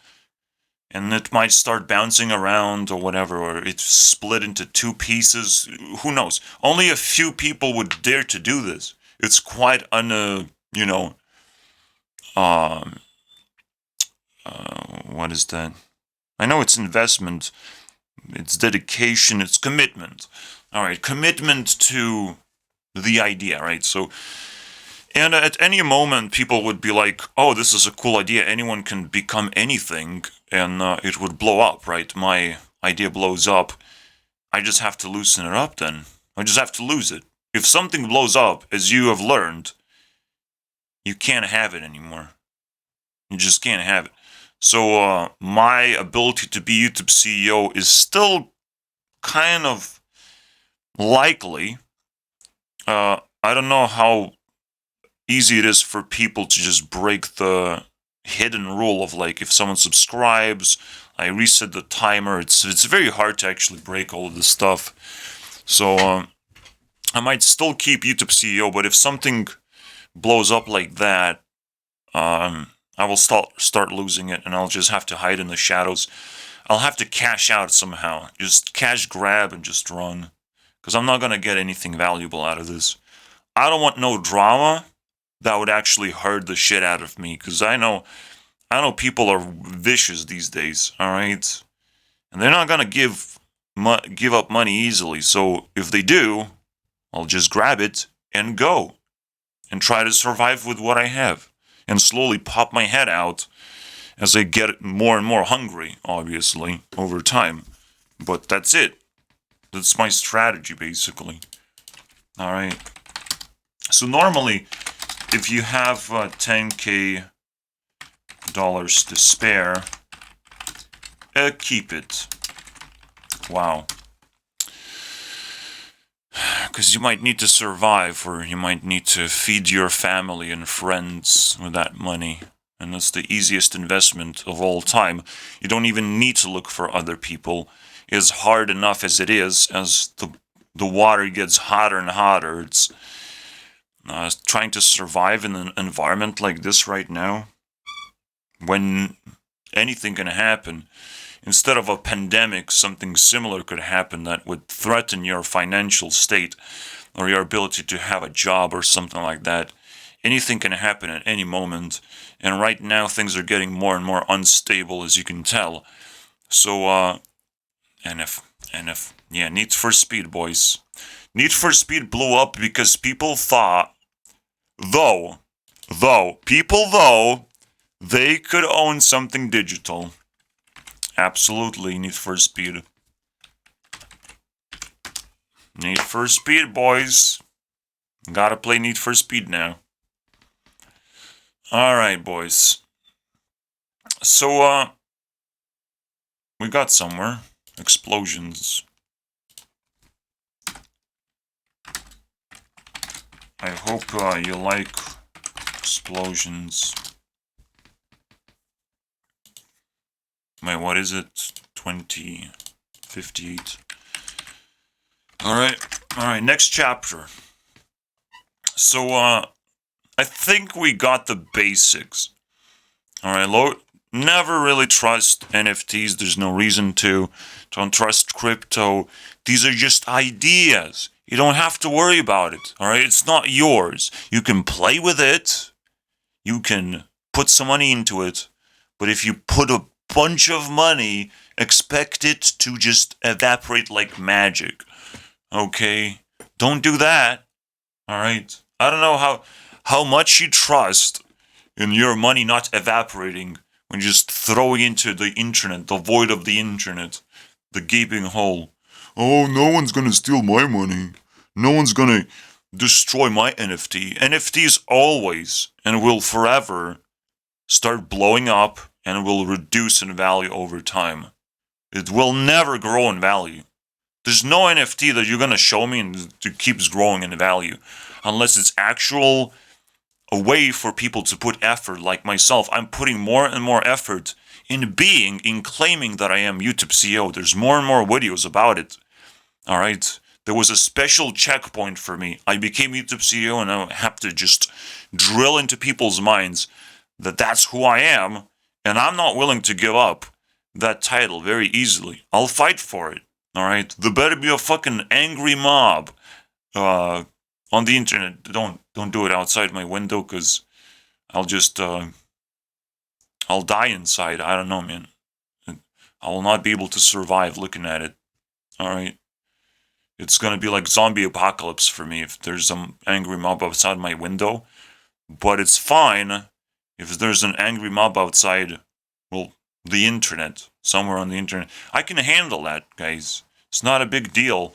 and it might start bouncing around or whatever, or it's split into two pieces. Who knows? Only a few people would dare to do this. It's quite um, what is that? I know it's investment, it's dedication, it's commitment. All right, commitment to the idea, right? So, and at any moment, people would be like, "Oh, this is a cool idea. Anyone can become anything, and it would blow up, right? My idea blows up. I just have to loosen it up. Then I just have to lose it. If something blows up, as you have learned, you can't have it anymore. You just can't have it. So my ability to be YouTube CEO is still kind of likely. I don't know how easy it is for people to just break the hidden rule of like if someone subscribes, I reset the timer. It's very hard to actually break all of this stuff. So I might still keep YouTube CEO, but if something blows up like that, I will start losing it, and I'll just have to hide in the shadows. I'll have to cash out somehow, just cash grab and just run, because I'm not gonna get anything valuable out of this. I don't want no drama that would actually hurt the shit out of me, because I know people are vicious these days, all right, and they're not gonna give up money easily. So if they do, I'll just grab it and go, and try to survive with what I have, and slowly pop my head out as I get more and more hungry, obviously, over time. But that's it. That's my strategy, basically. All right. So normally, if you have $10K to spare, keep it. Wow. Because you might need to survive, or you might need to feed your family and friends with that money. And that's the easiest investment of all time. You don't even need to look for other people. It's hard enough as it is, as the water gets hotter and hotter. It's trying to survive in an environment like this right now, when anything can happen. Instead of a pandemic, something similar could happen that would threaten your financial state or your ability to have a job or something like that. Anything can happen at any moment, and right now things are getting more and more unstable, as you can tell. So, yeah, Need for Speed, boys. Need for Speed blew up because people thought, though, they could own something digital. Absolutely, Need for Speed. Need for Speed, boys. Gotta play Need for Speed now. Alright, boys. So, we got somewhere. Explosions. I hope you like explosions. Wait, what is it? 2058. Alright, next chapter. So, I think we got the basics. Alright, never really trust NFTs. There's no reason to. Don't trust crypto. These are just ideas. You don't have to worry about it. Alright, it's not yours. You can play with it. You can put some money into it. But if you put a bunch of money, expect it to just evaporate like magic. Okay? Don't do that. Alright? I don't know how much you trust in your money not evaporating when you just throw it into the internet, the void of the internet, the gaping hole. Oh, no one's gonna steal my money. No one's gonna destroy my NFT. NFTs always and will forever start blowing up and will reduce in value over time. It will never grow in value. There's no NFT that you're gonna show me and it keeps growing in value, unless it's actual a way for people to put effort. Like myself, I'm putting more and more effort in claiming that I am YouTube CEO. There's more and more videos about it. All right, There was a special checkpoint for me. I became YouTube CEO, and I have to just drill into people's minds that that's who I am, and I'm not willing to give up that title very easily. I'll fight for it. All right, there better be a fucking angry mob on the internet. Don't do it outside my window, because I'll just I'll die inside. I don't know, man. I will not be able to survive looking at it. All right. It's gonna be like zombie apocalypse for me if there's some angry mob outside my window. But it's fine if there's an angry mob outside, well, the internet, somewhere on the internet. I can handle that, guys. It's not a big deal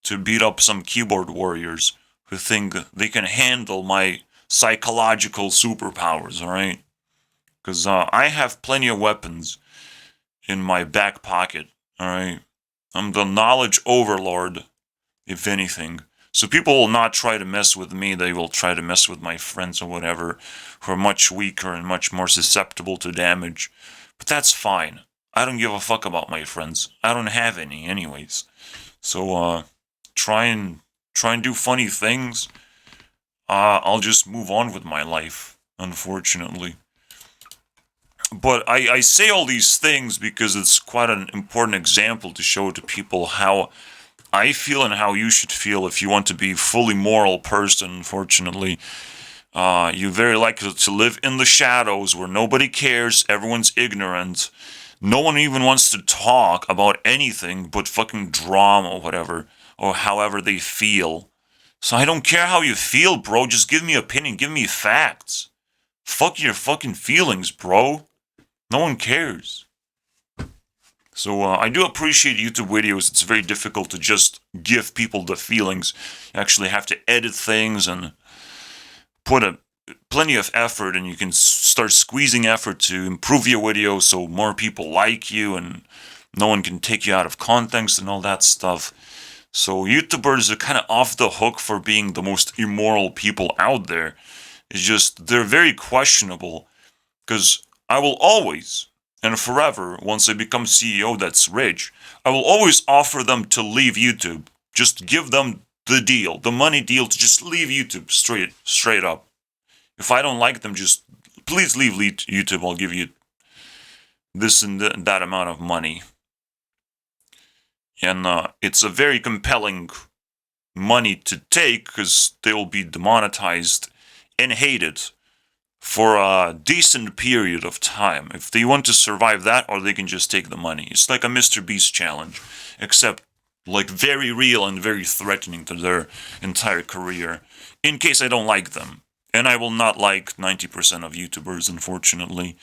to beat up some keyboard warriors who think they can handle my psychological superpowers, alright? Because I have plenty of weapons in my back pocket, alright? I'm the knowledge overlord, if anything. So people will not try to mess with me, they will try to mess with my friends or whatever, who are much weaker and much more susceptible to damage. But that's fine. I don't give a fuck about my friends. I don't have any anyways. So try and do funny things. I'll just move on with my life, unfortunately. But I say all these things because it's quite an important example to show to people how I feel and how you should feel if you want to be a fully moral person. Unfortunately, you're very likely to live in the shadows where nobody cares, everyone's ignorant, no one even wants to talk about anything but fucking drama or whatever, or however they feel. So I don't care how you feel, bro, just give me opinion, give me facts. Fuck your fucking feelings, bro. No one cares. So I do appreciate YouTube videos. It's very difficult to just give people the feelings. You actually have to edit things and put plenty of effort, and you can start squeezing effort to improve your video so more people like you and no one can take you out of context and all that stuff. So YouTubers are kind of off the hook for being the most immoral people out there. It's just, they're very questionable, because I will always and forever, once I become CEO that's rich, I will always offer them to leave YouTube. Just give them the deal, the money deal, to just leave YouTube straight up. If I don't like them, just please leave YouTube. I'll give you this and that amount of money. And it's a very compelling money to take, because they will be demonetized and hated for a decent period of time. If they want to survive that, or they can just take the money. It's like a Mr. Beast challenge, except like very real and very threatening to their entire career, in case I don't like them. And I will not like 90% of YouTubers, unfortunately.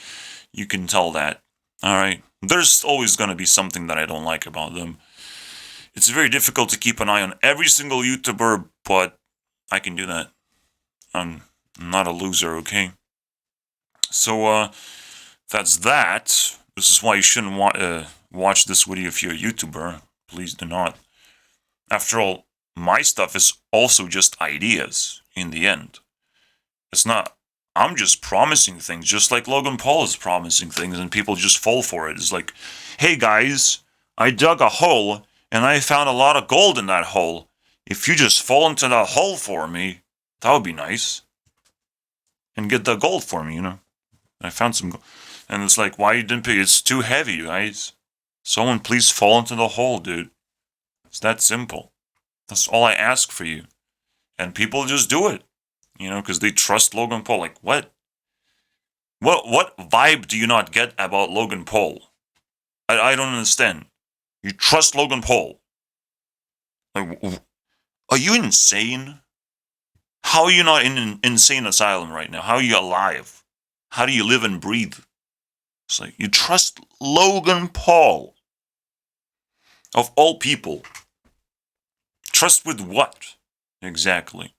You can tell that. Alright? There's always going to be something that I don't like about them. It's very difficult to keep an eye on every single YouTuber, but I can do that. I'm not a loser, okay? So, that's that. This is why you shouldn't watch this video if you're a YouTuber. Please do not. After all, my stuff is also just ideas, in the end. It's not, I'm just promising things, just like Logan Paul is promising things, and people just fall for it. It's like, hey guys, I dug a hole, and I found a lot of gold in that hole. If you just fall into that hole for me, that would be nice. And get the gold for me, you know. I found some gold. And it's like, why you didn't pick it? It's too heavy, guys. Someone please fall into the hole, dude. It's that simple. That's all I ask for you. And people just do it. You know, because they trust Logan Paul. Like, what? What vibe do you not get about Logan Paul? I don't understand. You trust Logan Paul. Like, are you insane? How are you not in an insane asylum right now? How are you alive? How do you live and breathe? It's like, you trust Logan Paul. Of all people. Trust with what? Exactly.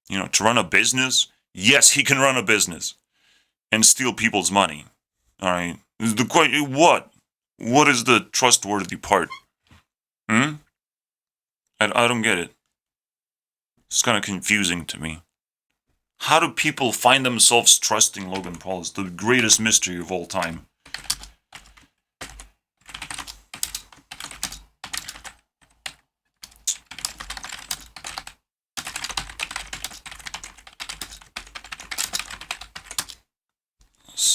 You know, to run a business? Yes, he can run a business. And steal people's money. Alright? The question, what? What is the trustworthy part? I don't get it. It's kind of confusing to me. How do people find themselves trusting Logan Paul? It's the greatest mystery of all time.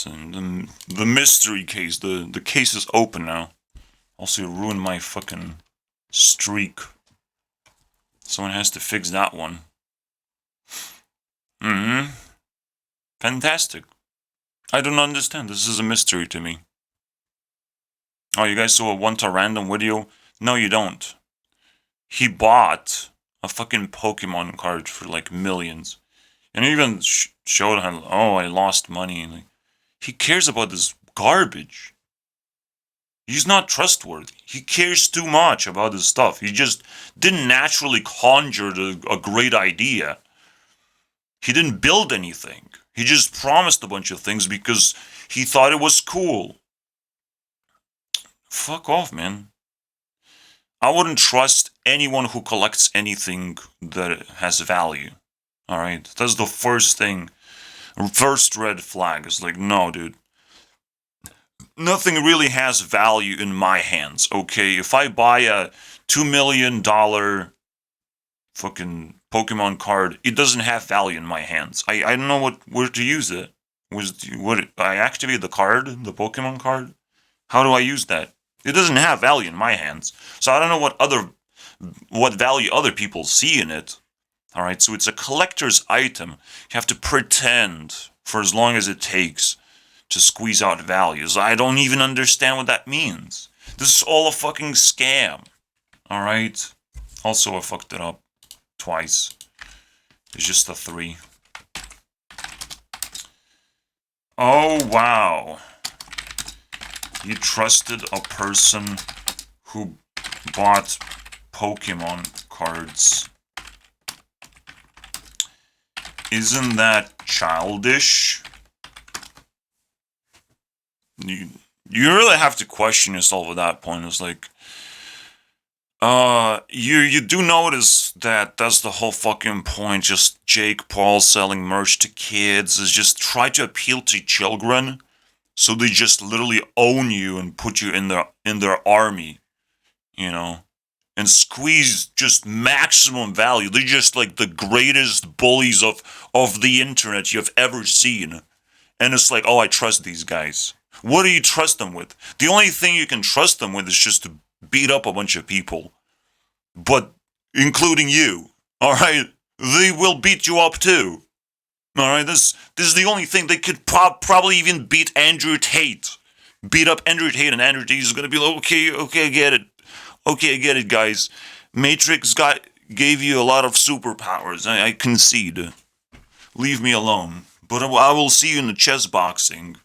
and the mystery case. The case is open now. Also, you ruined my fucking streak. Someone has to fix that one. Fantastic. I don't understand. This is a mystery to me. Oh, you guys want a random video? No, you don't. He bought a fucking Pokemon card for like millions. And he even showed him, oh, I lost money. And like, he cares about this garbage. He's not trustworthy. He cares too much about this stuff. He just didn't naturally conjure a great idea. He didn't build anything. He just promised a bunch of things because he thought it was cool. Fuck off, man. I wouldn't trust anyone who collects anything that has value. Alright? That's the first thing. First red flag is like, no, dude. Nothing really has value in my hands, okay? If I buy a $2 million fucking Pokemon card, it doesn't have value in my hands. I don't know where to use it. I activate the card, the Pokemon card? How do I use that? It doesn't have value in my hands. So I don't know what value other people see in it. Alright, so it's a collector's item. You have to pretend for as long as it takes to squeeze out values. I don't even understand what that means. This is all a fucking scam. Alright? Also, I fucked it up twice. It's just a 3. Oh, wow. You trusted a person who bought Pokemon cards. Isn't that childish? You really have to question yourself at that point. It's like, you do notice that that's the whole fucking point. Just Jake Paul selling merch to kids is just try to appeal to children, so they just literally own you and put you in their army, you know, and squeeze just maximum value. They're just like the greatest bullies of the internet you've ever seen, and it's like, oh, I trust these guys. What do you trust them with? The only thing you can trust them with is just to beat up a bunch of people. But, including you, alright? They will beat you up too. Alright, this is the only thing they could probably even beat Andrew Tate. Beat up Andrew Tate, and Andrew Tate is gonna be like, okay, I get it. Okay, I get it, guys. Matrix gave you a lot of superpowers. I concede. Leave me alone. But I will see you in the chess boxing.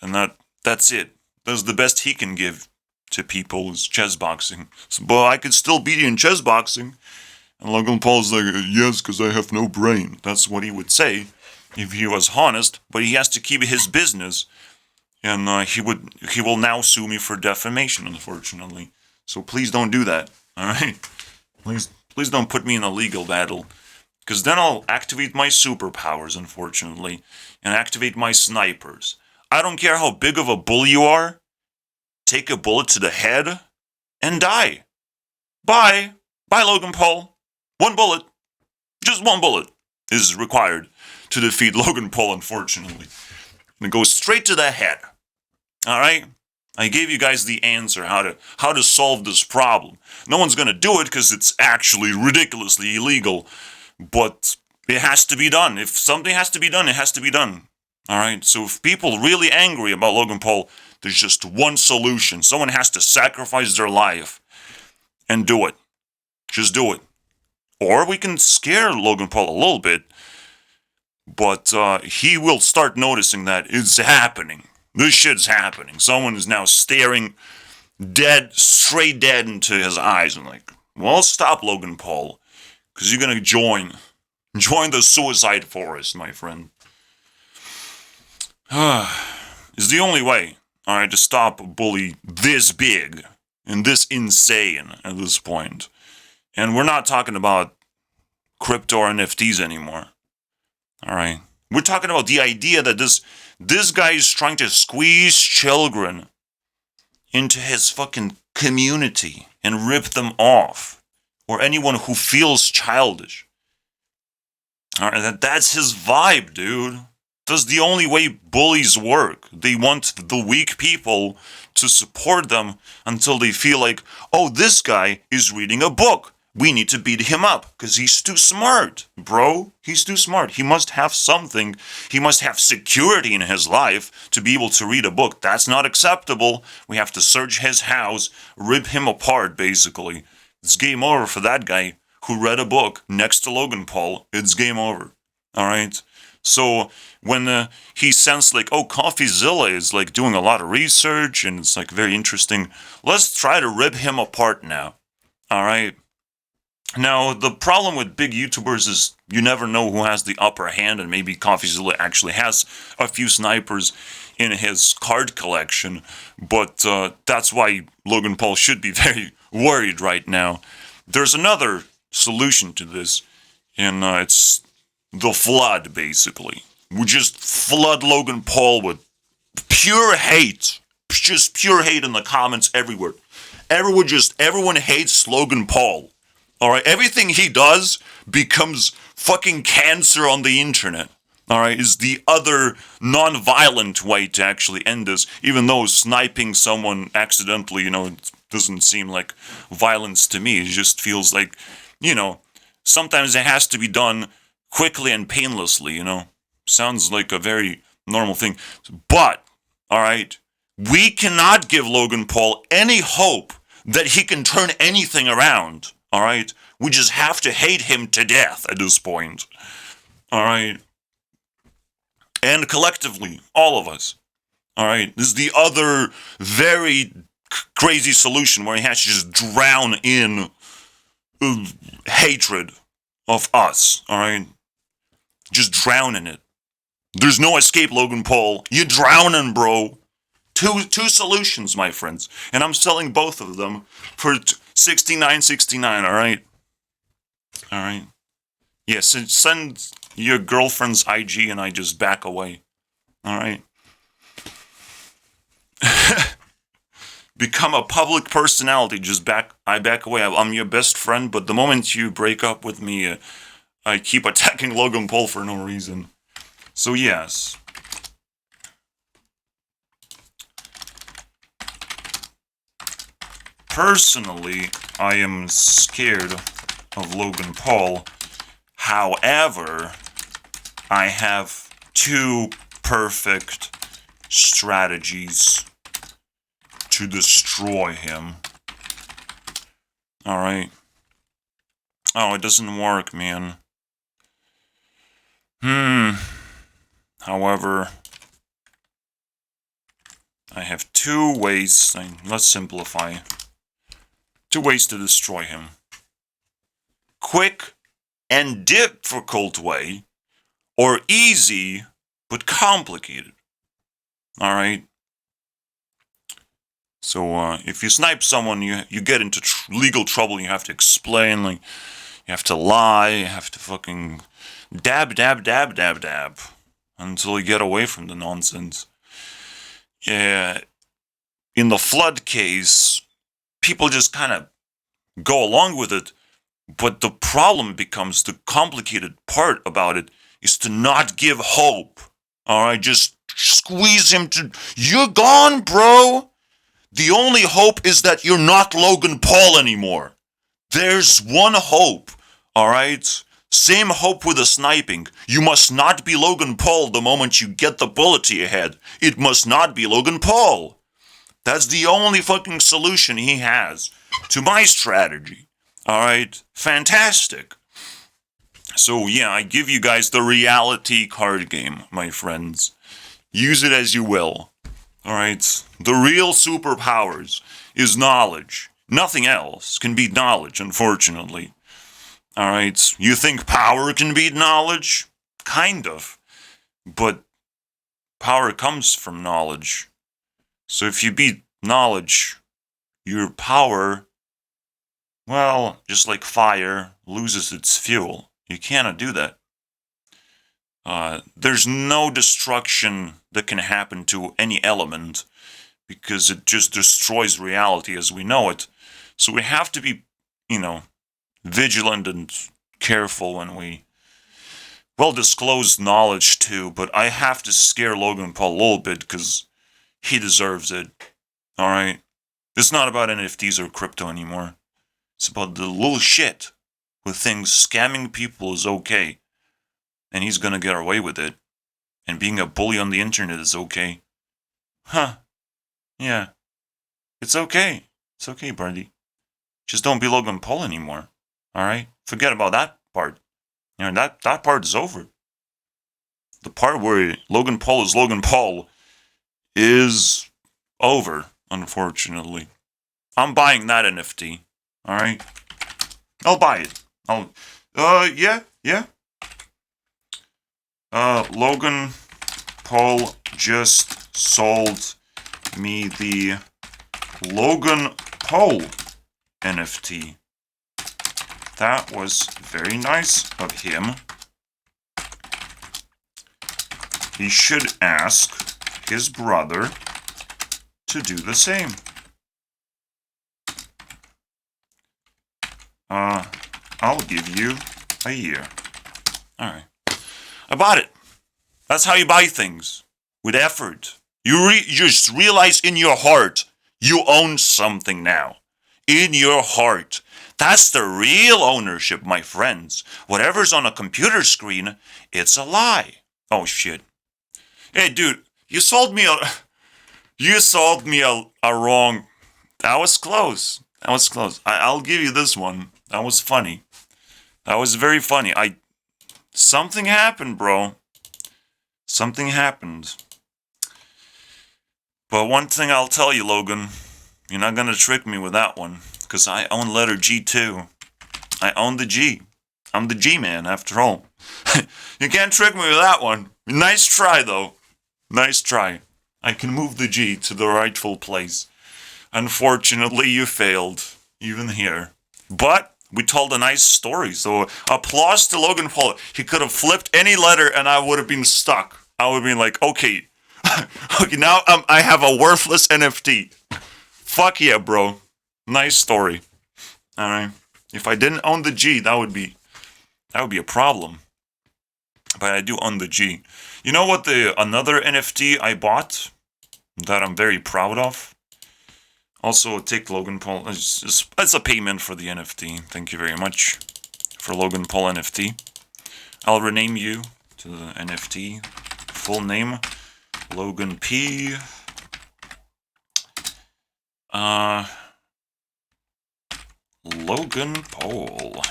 And that's it. That's the best he can give to people is chess boxing. So, but I could still beat you in chess boxing. And Logan Paul's like, yes, because I have no brain. That's what he would say if he was honest. But he has to keep his business. And he will now sue me for defamation, unfortunately. So please don't do that. Alright? Please don't put me in a legal battle. Because then I'll activate my superpowers, unfortunately. And activate my snipers. I don't care how big of a bully you are. Take a bullet to the head and die. Bye. Bye, Logan Paul. 1 bullet. Just 1 bullet is required to defeat Logan Paul, unfortunately. And it goes straight to the head. Alright? I gave you guys the answer how to solve this problem. No one's gonna do it because it's actually ridiculously illegal. But it has to be done. If something has to be done, it has to be done. Alright, so if people are really angry about Logan Paul, there's just one solution. Someone has to sacrifice their life and do it. Just do it. Or we can scare Logan Paul a little bit, but he will start noticing that it's happening. This shit's happening. Someone is now staring straight dead into his eyes and like, well, stop, Logan Paul, because you're gonna join the suicide forest, my friend. It's the only way, alright, to stop a bully this big and this insane at this point. And we're not talking about crypto or NFTs anymore. Alright. We're talking about the idea that this guy is trying to squeeze children into his fucking community and rip them off. Or anyone who feels childish. Alright, that's his vibe, dude. That's the only way bullies work. They want the weak people to support them until they feel like, oh, this guy is reading a book. We need to beat him up because he's too smart, bro. He's too smart. He must have something. He must have security in his life to be able to read a book. That's not acceptable. We have to search his house, rip him apart, basically. It's game over for that guy who read a book next to Logan Paul. It's game over. All right? So when he sensed like, oh, CoffeeZilla is like doing a lot of research and it's like very interesting, let's try to rip him apart now. All right? Now, the problem with big YouTubers is you never know who has the upper hand, and maybe CoffeeZilla actually has a few snipers in his card collection, but that's why Logan Paul should be very worried right now. There's another solution to this, and it's the flood, basically. We just flood Logan Paul with pure hate. Just pure hate in the comments everywhere. Everyone hates Logan Paul. Alright, everything he does becomes fucking cancer on the internet. Alright, is the other non-violent way to actually end this, even though sniping someone accidentally, it doesn't seem like violence to me. It just feels like, sometimes it has to be done quickly and painlessly, Sounds like a very normal thing. But, alright, we cannot give Logan Paul any hope that he can turn anything around. Alright? We just have to hate him to death at this point. Alright? And collectively, all of us. Alright? This is the other very crazy solution where he has to just drown in hatred of us. Alright? Just drown in it. There's no escape, Logan Paul. You're drowning, bro. Two solutions, my friends. And I'm selling both of them for $69.69, alright? Alright. Yes, send your girlfriend's IG and I just back away. Alright? Become a public personality, I back away. I'm your best friend, but the moment you break up with me, I keep attacking Logan Paul for no reason. So yes. Personally, I am scared of Logan Paul. However, I have two perfect strategies to destroy him. Alright. Oh, it doesn't work, man. However, I have two ways. Let's simplify. Two ways to destroy him. Quick and difficult way, or easy but complicated. Alright? So, if you snipe someone, you get into legal trouble, you have to explain, you have to lie, you have to fucking dab, until you get away from the nonsense. Yeah, in the flood case, people just kind of go along with it, but the problem becomes, the complicated part about it is to not give hope. Alright, just squeeze him to, you're gone, bro! The only hope is that you're not Logan Paul anymore. There's one hope, alright? Same hope with the sniping. You must not be Logan Paul the moment you get the bullet to your head. It must not be Logan Paul. That's the only fucking solution he has to my strategy. Alright? Fantastic. So yeah, I give you guys the reality card game, my friends. Use it as you will. Alright? The real superpowers is knowledge. Nothing else can beat knowledge, unfortunately. Alright? You think power can beat knowledge? Kind of. But power comes from knowledge. So if you beat knowledge, your power, well, just like fire, loses its fuel. You cannot do that. There's no destruction that can happen to any element because it just destroys reality as we know it. So we have to be, vigilant and careful when we well-disclosed knowledge too, but I have to scare Logan Paul a little bit because he deserves it. Alright? It's not about NFTs or crypto anymore. It's about the little shit with things scamming people is okay. And he's gonna get away with it. And being a bully on the internet is okay. Huh. Yeah. It's okay. It's okay, Birdie. Just don't be Logan Paul anymore. Alright? Forget about that part. You know, that part is over. The part where Logan Paul is Logan Paul is over, unfortunately. I'm buying that NFT. Alright? I'll buy it. Yeah. Logan Paul just sold me the Logan Paul NFT. That was very nice of him. He should ask his brother to do the same. I'll give you a year. Alright. I bought it. That's how you buy things. With effort. You just realize in your heart you own something now. In your heart. That's the real ownership, my friends. Whatever's on a computer screen, it's a lie. Oh shit. Hey dude, you sold me a wrong. That was close. I'll give you this one. That was funny. That was very funny. Something happened, bro. Something happened. But one thing I'll tell you, Logan, you're not gonna trick me with that one, because I own letter G too. I own the G. I'm the G man, after all. You can't trick me with that one. Nice try, though. Nice try. I can move the G to the rightful place. Unfortunately, you failed, even here. But we told a nice story, so applause to Logan Paul. He could have flipped any letter and I would have been stuck. I would have been like, okay, now I have a worthless NFT. Fuck yeah, bro. Nice story. Alright. If I didn't own the G, that would be a problem. But I do own the G. You know what another NFT I bought that I'm very proud of? Also, take Logan Paul. It's a payment for the NFT. Thank you very much for Logan Paul NFT. I'll rename you to the NFT. Full name, Logan P. Logan Paul.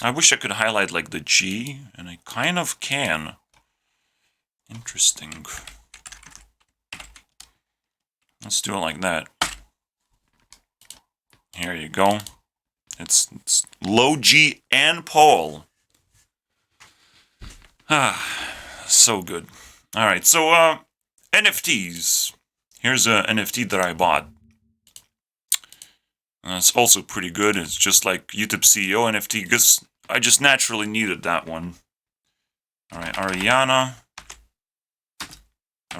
I wish I could highlight like the G, and I kind of can. Interesting. Let's do it like that. Here you go. It's Low G and Paul. So good. Alright, so NFTs. Here's a NFT that I bought. It's also pretty good. It's just like YouTube CEO NFT, because I just naturally needed that one. Alright, Ariana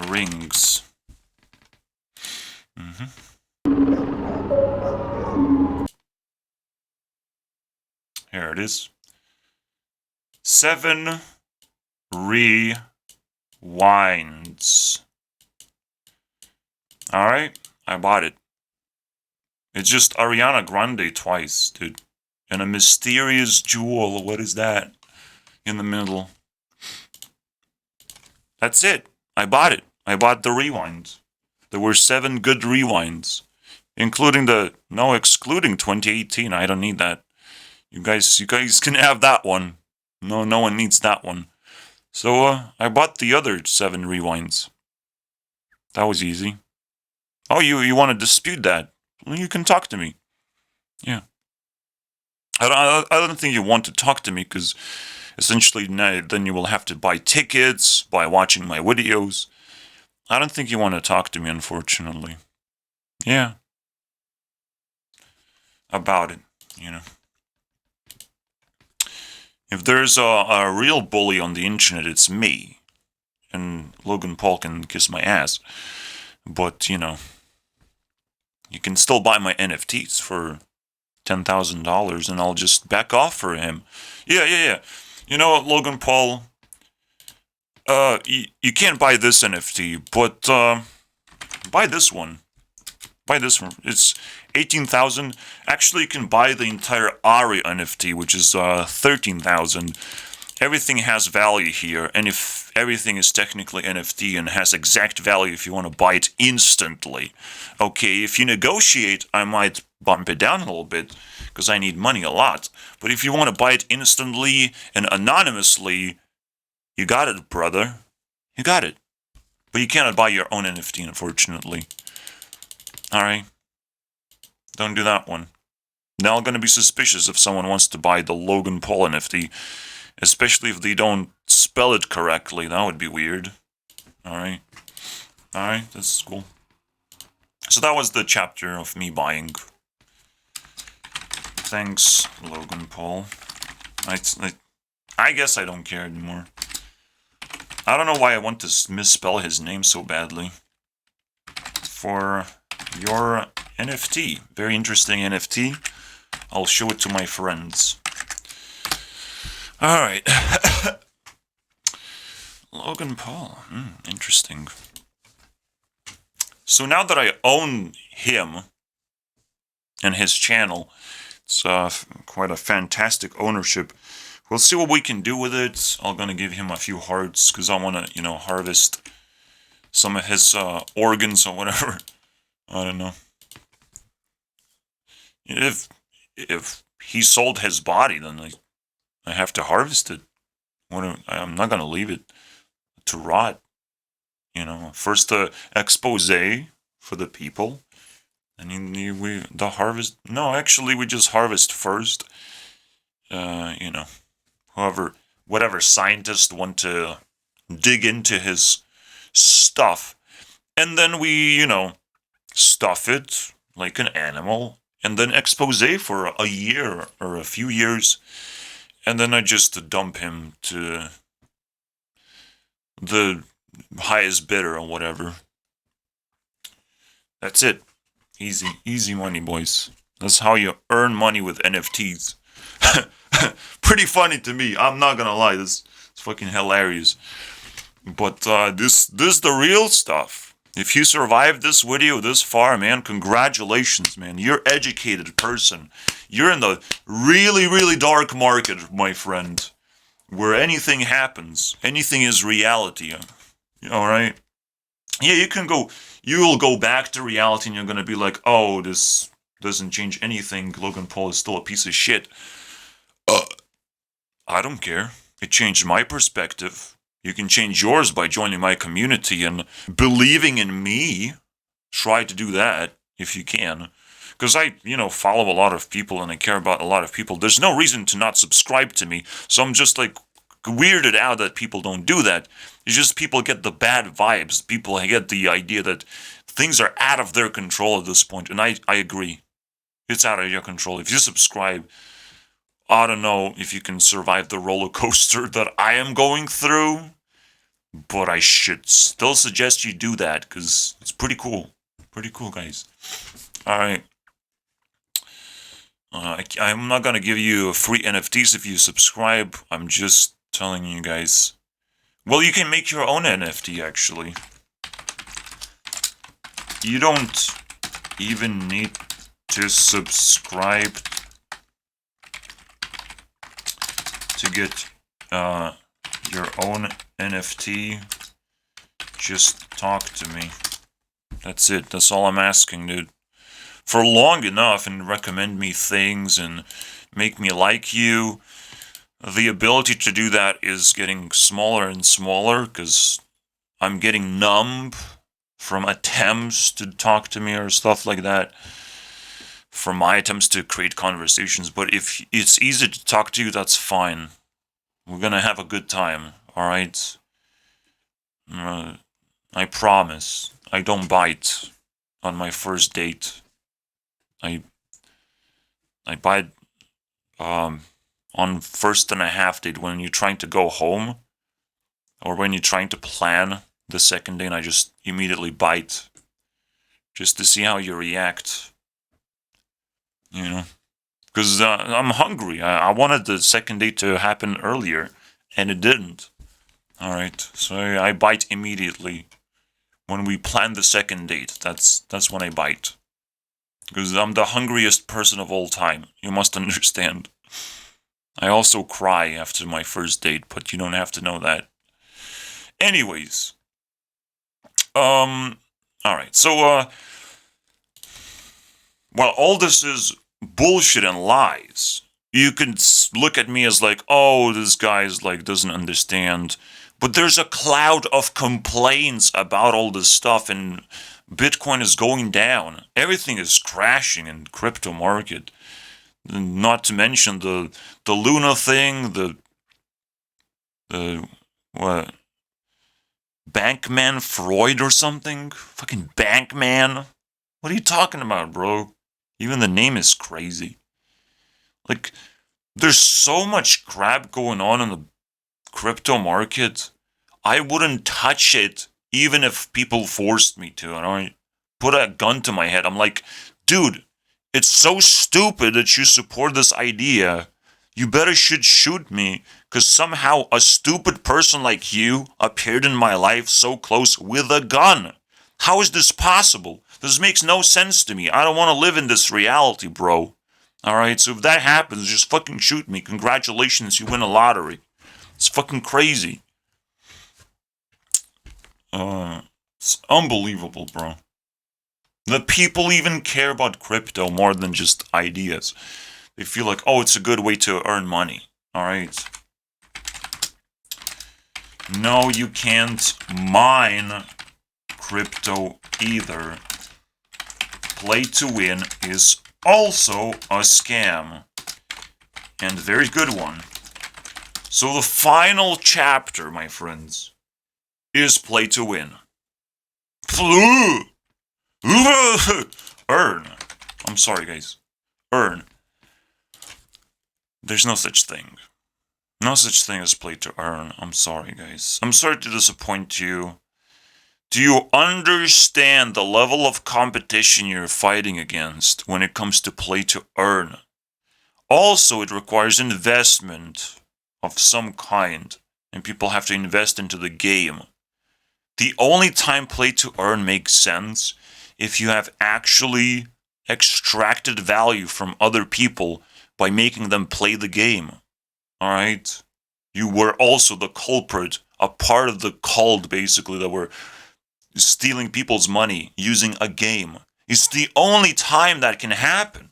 Rings. Here it is. 7 rewinds. Alright, I bought it. It's just Ariana Grande twice, dude. And a mysterious jewel. What is that? In the middle. That's it. I bought it. I bought the rewinds. There were 7 good rewinds. Including excluding 2018. I don't need that. You guys can have that one. No one needs that one. So, I bought the other 7 rewinds. That was easy. Oh, you want to dispute that? Well, you can talk to me. Yeah. I don't think you want to talk to me, because essentially then you will have to buy tickets by watching my videos. I don't think you want to talk to me, unfortunately. Yeah. About it, you know. If there's a real bully on the internet, it's me. And Logan Paul can kiss my ass. But, you know, you can still buy my NFTs for $10,000 and I'll just back off for him. Yeah. You know what, Logan Paul? You can't buy this NFT, but buy this one. Buy this one. It's 18,000. Actually, you can buy the entire Ari NFT, which is 13,000. Everything has value here, and if everything is technically NFT and has exact value if you want to buy it instantly. Okay, if you negotiate, I might bump it down a little bit, because I need money a lot. But if you want to buy it instantly and anonymously, you got it, brother. You got it. But you cannot buy your own NFT, unfortunately. Alright? Don't do that one. Now I'm gonna be suspicious if someone wants to buy the Logan Paul NFT. Especially if they don't spell it correctly. That would be weird. Alright, that's cool. So that was the chapter of me buying. Thanks, Logan Paul. I guess I don't care anymore. I don't know why I want to misspell his name so badly. For your NFT. Very interesting NFT. I'll show it to my friends. Alright. Logan Paul. Interesting. So now that I own him and his channel, it's quite a fantastic ownership. We'll see what we can do with it. I'm gonna give him a few hearts because I want to, harvest some of his organs or whatever. I don't know. If he sold his body, then I have to harvest it. I'm not gonna leave it to rot. First the expose for the people, and the harvest. No, actually, we just harvest first. Whatever scientists want to dig into his stuff, and then we, stuff it like an animal, and then expose for a year or a few years, and then I just dump him to the highest bidder or whatever. That's it. Easy money, boys. That's how you earn money with NFTs. Pretty funny to me. I'm not gonna lie. This is fucking hilarious. But this is the real stuff. If you survived this video this far, man, congratulations, man. You're an educated person. You're in the really, really dark market, my friend, where anything happens. Anything is reality. Alright? Yeah, you'll go back to reality and you're gonna be like, oh, this doesn't change anything. Logan Paul is still a piece of shit. I don't care. It changed my perspective. You can change yours by joining my community and believing in me. Try to do that if you can. Because I, follow a lot of people and I care about a lot of people. There's no reason to not subscribe to me. So I'm just weirded out that people don't do that. It's just people get the bad vibes. People get the idea that things are out of their control at this point. And I agree. It's out of your control. If you subscribe, I don't know if you can survive the roller coaster that I am going through, but I should still suggest you do that because it's pretty cool. Pretty cool, guys. Alright. I'm not gonna give you free NFTs if you subscribe. I'm just telling you guys. Well, you can make your own NFT, actually. You don't even need to subscribe to get your own NFT. Just talk to me. That's it. That's all I'm asking, dude. For long enough and recommend me things and make me like you. The ability to do that is getting smaller and smaller because I'm getting numb from attempts to talk to me or stuff like that. From my attempts to create conversations. But if it's easy to talk to you, that's fine. We're gonna have a good time, alright? I promise. I don't bite on my first date. I bite on first and a half date when you're trying to go home or when you're trying to plan the second day, and I just immediately bite just to see how you react. Because I'm hungry. I wanted the second date to happen earlier, and it didn't. Alright, so I bite immediately. When we plan the second date, that's when I bite. Because I'm the hungriest person of all time. You must understand. I also cry after my first date, but you don't have to know that. Anyways. Alright, so, while all this is bullshit and lies, you can look at me as like, oh, this guy's like, doesn't understand. But there's a cloud of complaints about all this stuff, and Bitcoin is going down. Everything is crashing in crypto market. Not to mention the Luna thing, the what? Bankman Freud or something? Fucking Bankman? What are you talking about, bro? Even the name is crazy. Like, there's so much crap going on in the crypto market. I wouldn't touch it even if people forced me to. And I put a gun to my head. I'm like, dude, it's so stupid that you support this idea. You better should shoot me, because somehow a stupid person like you appeared in my life so close with a gun. How is this possible? This makes no sense to me. I don't want to live in this reality, bro. Alright, so if that happens, just fucking shoot me. Congratulations, you win a lottery. It's fucking crazy. It's unbelievable, bro. The people even care about crypto more than just ideas. They feel like, oh, it's a good way to earn money. Alright. No, you can't mine crypto either. Play to win is also a scam. And a very good one. So the final chapter, my friends, is play to win. Earn. I'm sorry, guys. Earn. There's no such thing. No such thing as play to earn. I'm sorry, guys. I'm sorry to disappoint you. Do you understand the level of competition you're fighting against when it comes to play to earn? Also, it requires investment of some kind, and people have to invest into the game. The only time play to earn makes sense if you have actually extracted value from other people by making them play the game. Alright? You were also the culprit, a part of the cult, basically, that were stealing people's money using a game. It's the only time that can happen.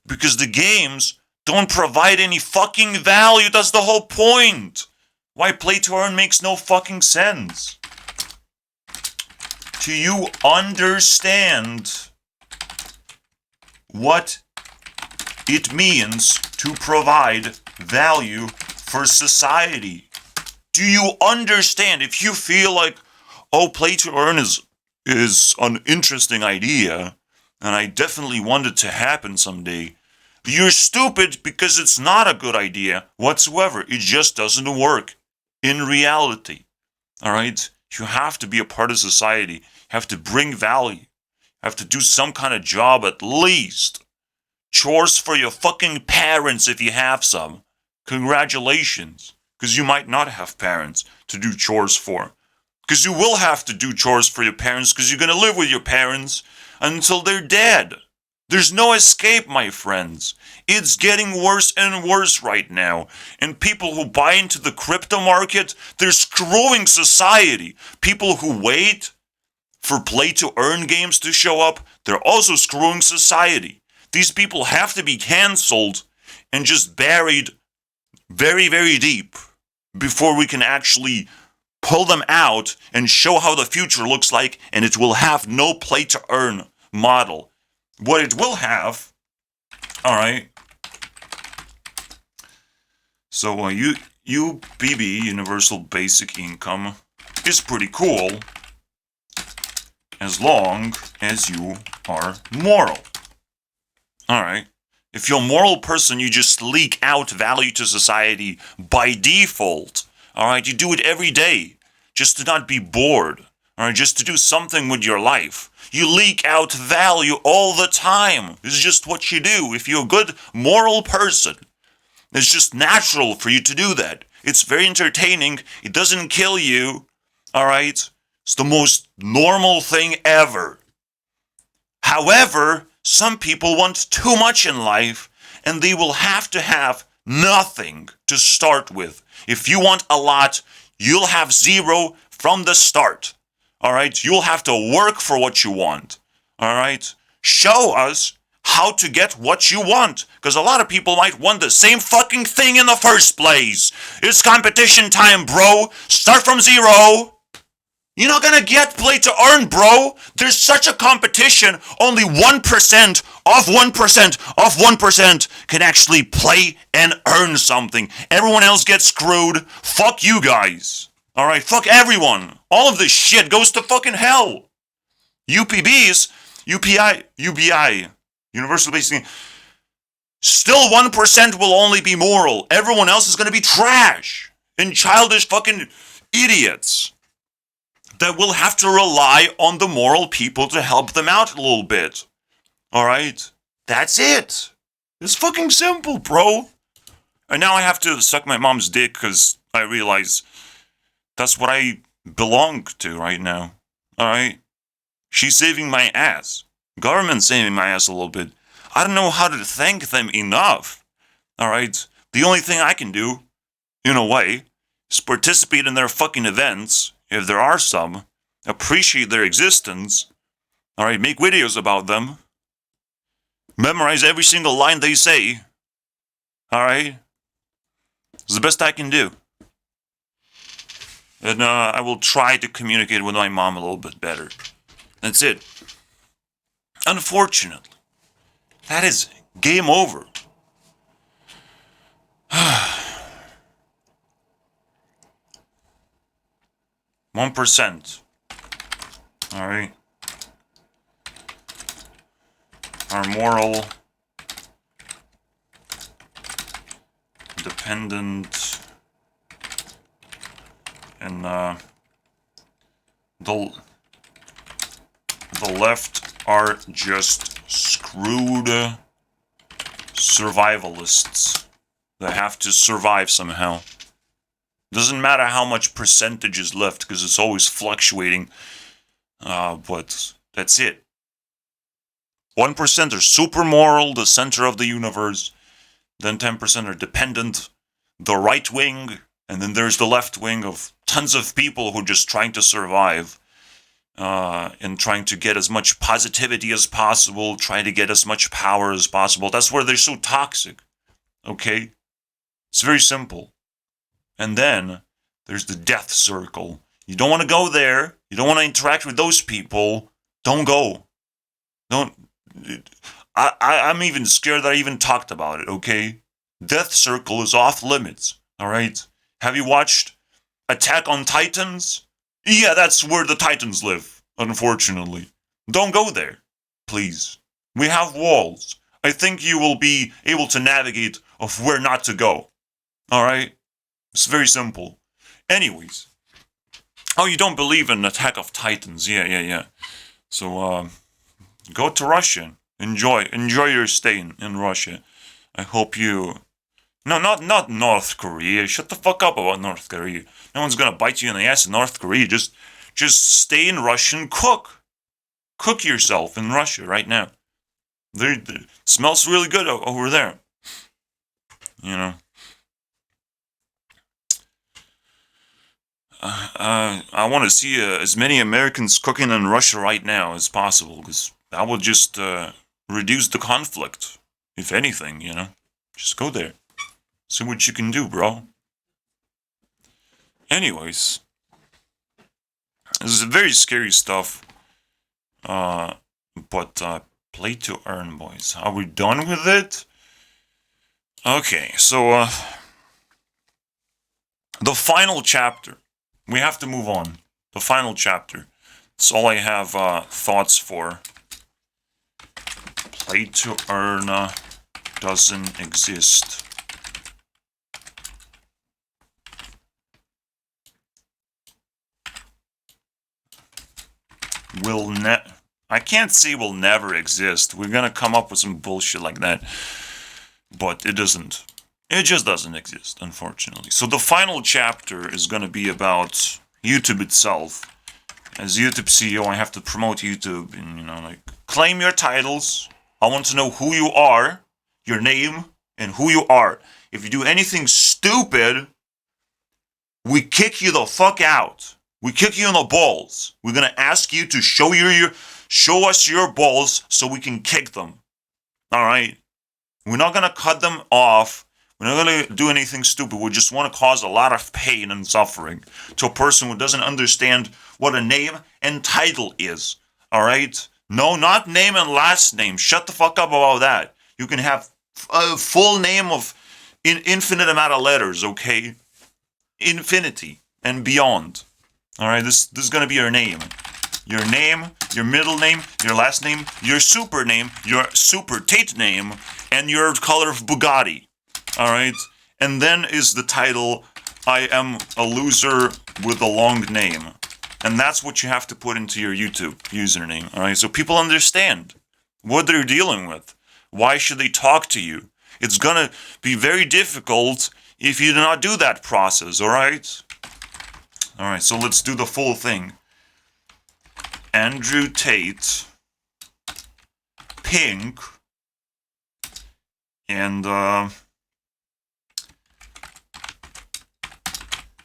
Because the games don't provide any fucking value. That's the whole point. Why play to earn makes no fucking sense. Do you understand what it means to provide value for society? Do you understand? If you feel like, oh, play to earn is an interesting idea, and I definitely want it to happen someday, you're stupid, because it's not a good idea whatsoever. It just doesn't work in reality. Alright? You have to be a part of society. You have to bring value. You have to do some kind of job at least. Chores for your fucking parents if you have some. Congratulations. Because you might not have parents to do chores for. Because you will have to do chores for your parents, because you're going to live with your parents until they're dead. There's no escape, my friends. It's getting worse and worse right now. And people who buy into the crypto market, they're screwing society. People who wait for play to earn games to show up, they're also screwing society. These people have to be cancelled and just buried very, very deep before we can actually pull them out and show how the future looks like, and it will have no play to earn model. What it will have, alright, so UBB, Universal Basic Income, is pretty cool as long as you are moral. Alright, if you're a moral person, you just leak out value to society by default. Alright, you do it every day, just to not be bored All right, just to do something with your life. You leak out value all the time. It's just what you do. If you're a good moral person, it's just natural for you to do that. It's very entertaining. It doesn't kill you. All right? It's the most normal thing ever. However, some people want too much in life, and they will have to have nothing to start with. If you want a lot, you'll have zero from the start. All right? You'll have to work for what you want. All right? Show us how to get what you want. Because a lot of people might want the same fucking thing in the first place. It's competition time, bro. Start from zero. You're not gonna get play to earn, bro. There's such a competition. Only 1% of 1% of 1% can actually play and earn something. Everyone else gets screwed. Fuck you guys. Alright, fuck everyone. All of this shit goes to fucking hell. UPBs, UBI, Universal Basic, still 1% will only be moral. Everyone else is gonna be trash and childish fucking idiots that will have to rely on the moral people to help them out a little bit. Alright? That's it. It's fucking simple, bro. And now I have to suck my mom's dick because I realize that's what I belong to right now. Alright? She's saving my ass. Government's saving my ass a little bit. I don't know how to thank them enough. Alright? The only thing I can do, in a way, is participate in their fucking events, if there are some, appreciate their existence, alright, make videos about them, memorize every single line they say, alright? It's the best I can do. And I will try to communicate with my mom a little bit better. That's it. Unfortunately, that is game over. 1%. Alright. Are moral, dependent, and the left are just screwed survivalists that have to survive somehow. Doesn't matter how much percentage is left because it's always fluctuating. But that's it. 1% are super moral, the center of the universe. Then 10% are dependent, the right wing. And then there's the left wing of tons of people who are just trying to survive. And trying to get as much positivity as possible. Trying to get as much power as possible. That's where they're so toxic. Okay? It's very simple. And then there's the death circle. You don't want to go there. You don't want to interact with those people. Don't go. Don't. I'm even scared that I even talked about it, okay? Death circle is off limits, alright? Have you watched Attack on Titans? Yeah, that's where the Titans live, unfortunately. Don't go there, please. We have walls. I think you will be able to navigate of where not to go. Alright? It's very simple. Anyways. Oh, you don't believe in Attack of Titans. Yeah. So, go to Russia. Enjoy your stay in Russia. I hope you... No, not North Korea. Shut the fuck up about North Korea. No one's gonna bite you in the ass in North Korea. Just stay in Russia and cook. Cook yourself in Russia right now. It smells really good over there. You know. I want to see as many Americans cooking in Russia right now as possible, because that will just reduce the conflict, if anything, you know. Just go there. See what you can do, bro. Anyways. This is very scary stuff. But play to earn, boys. Are we done with it? Okay, so the final chapter. We have to move on. The final chapter. That's all I have thoughts for. Play to earn doesn't exist. I can't say will never exist. We're gonna come up with some bullshit like that. But it doesn't. It just doesn't exist, unfortunately. So the final chapter is gonna be about YouTube itself. As YouTube CEO, I have to promote YouTube and, like, claim your titles. I want to know who you are, your name, and who you are. If you do anything stupid, we kick you the fuck out. We kick you in the balls. We're gonna ask you to show us your balls so we can kick them. Alright? We're not gonna cut them off. We're not gonna do anything stupid. We just want to cause a lot of pain and suffering to a person who doesn't understand what a name and title is. Alright? No, not name and last name. Shut the fuck up about that. You can have a full name of infinite amount of letters, okay? Infinity and beyond. Alright, this is gonna be your name. Your name, your middle name, your last name, your super name, your super Tate name, and your color of Bugatti. Alright? And then is the title, I am a loser with a long name. And that's what you have to put into your YouTube username. Alright? So people understand what they're dealing with. Why should they talk to you? It's gonna be very difficult if you do not do that process, alright? Alright, so let's do the full thing. Andrew Tate, Pink, and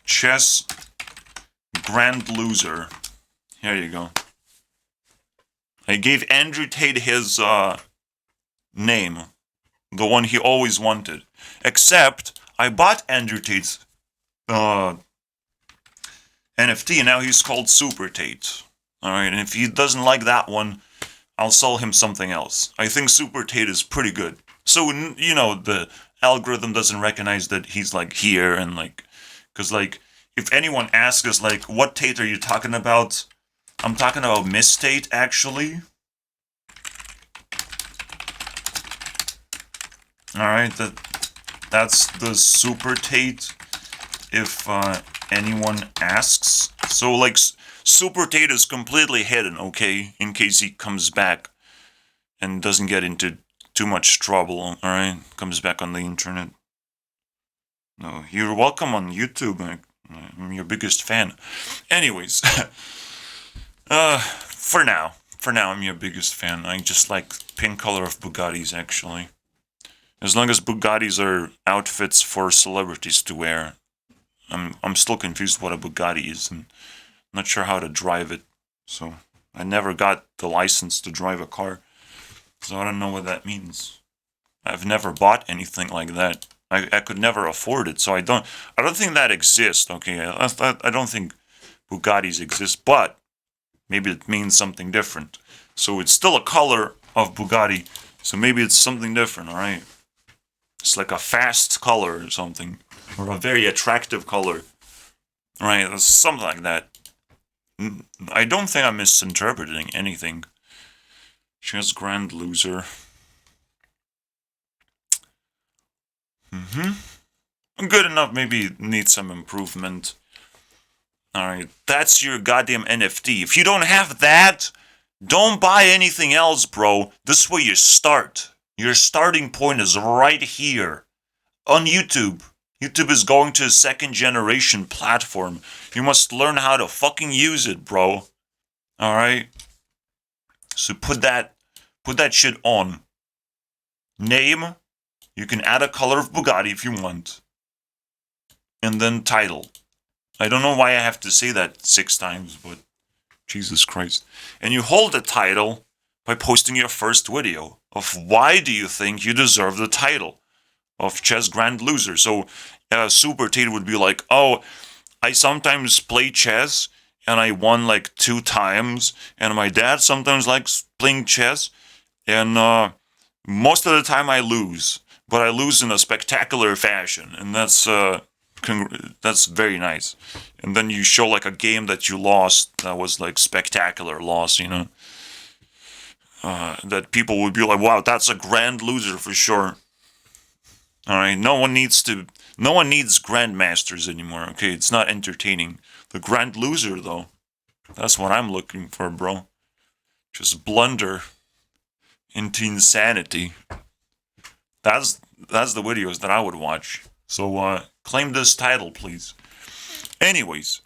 Chess Grand Loser. Here you go. I gave Andrew Tate his name, the one he always wanted. Except I bought Andrew Tate's NFT, and now he's called Super Tate. Alright, and if he doesn't like that one, I'll sell him something else. I think Super Tate is pretty good. So, the algorithm doesn't recognize that he's, like, here, and, like, because, like, if anyone asks us, like, what Tate are you talking about? I'm talking about Miss Tate, actually. Alright, that's the Super Tate, if anyone asks. So, like, Super Tate is completely hidden, okay? In case he comes back and doesn't get into too much trouble, alright? Comes back on the internet. No, you're welcome on YouTube. I'm your biggest fan. Anyways, for now, I'm your biggest fan. I just like pink color of Bugattis, actually. As long as Bugattis are outfits for celebrities to wear. I'm still confused what a Bugatti is, and not sure how to drive it. So I never got the license to drive a car, so I don't know what that means. I've never bought anything like that. I could never afford it, so I don't think that exists. Okay, I don't think Bugattis exist, but maybe it means something different. So it's still a color of Bugatti, so maybe it's something different. All right, it's like a fast color or something, or a very attractive color. All right, something like that. I don't think I'm misinterpreting anything. Just Grand Loser. Good enough, maybe needs some improvement. Alright, that's your goddamn NFT. If you don't have that, don't buy anything else, bro. This is where you start. Your starting point is right here. On YouTube. YouTube is going to a second generation platform. You must learn how to fucking use it, bro. Alright? So put that shit on. Name. You can add a color of Bugatti if you want. And then title. I don't know why I have to say that 6 times, but Jesus Christ. And you hold the title by posting your first video of why do you think you deserve the title of Chess Grand Loser. So Super Tate would be like, oh, I sometimes play chess and I won like 2 times, and my dad sometimes likes playing chess, and most of the time I lose, but I lose in a spectacular fashion, and that's very nice. And then you show like a game that you lost that was like spectacular loss, that people would be like, wow, that's a grand loser for sure. All right, no one needs grandmasters anymore. Okay, it's not entertaining. The grand loser though, that's what I'm looking for, bro. just blunder into insanity. That's the videos that I would watch. So claim this title, please. Anyways,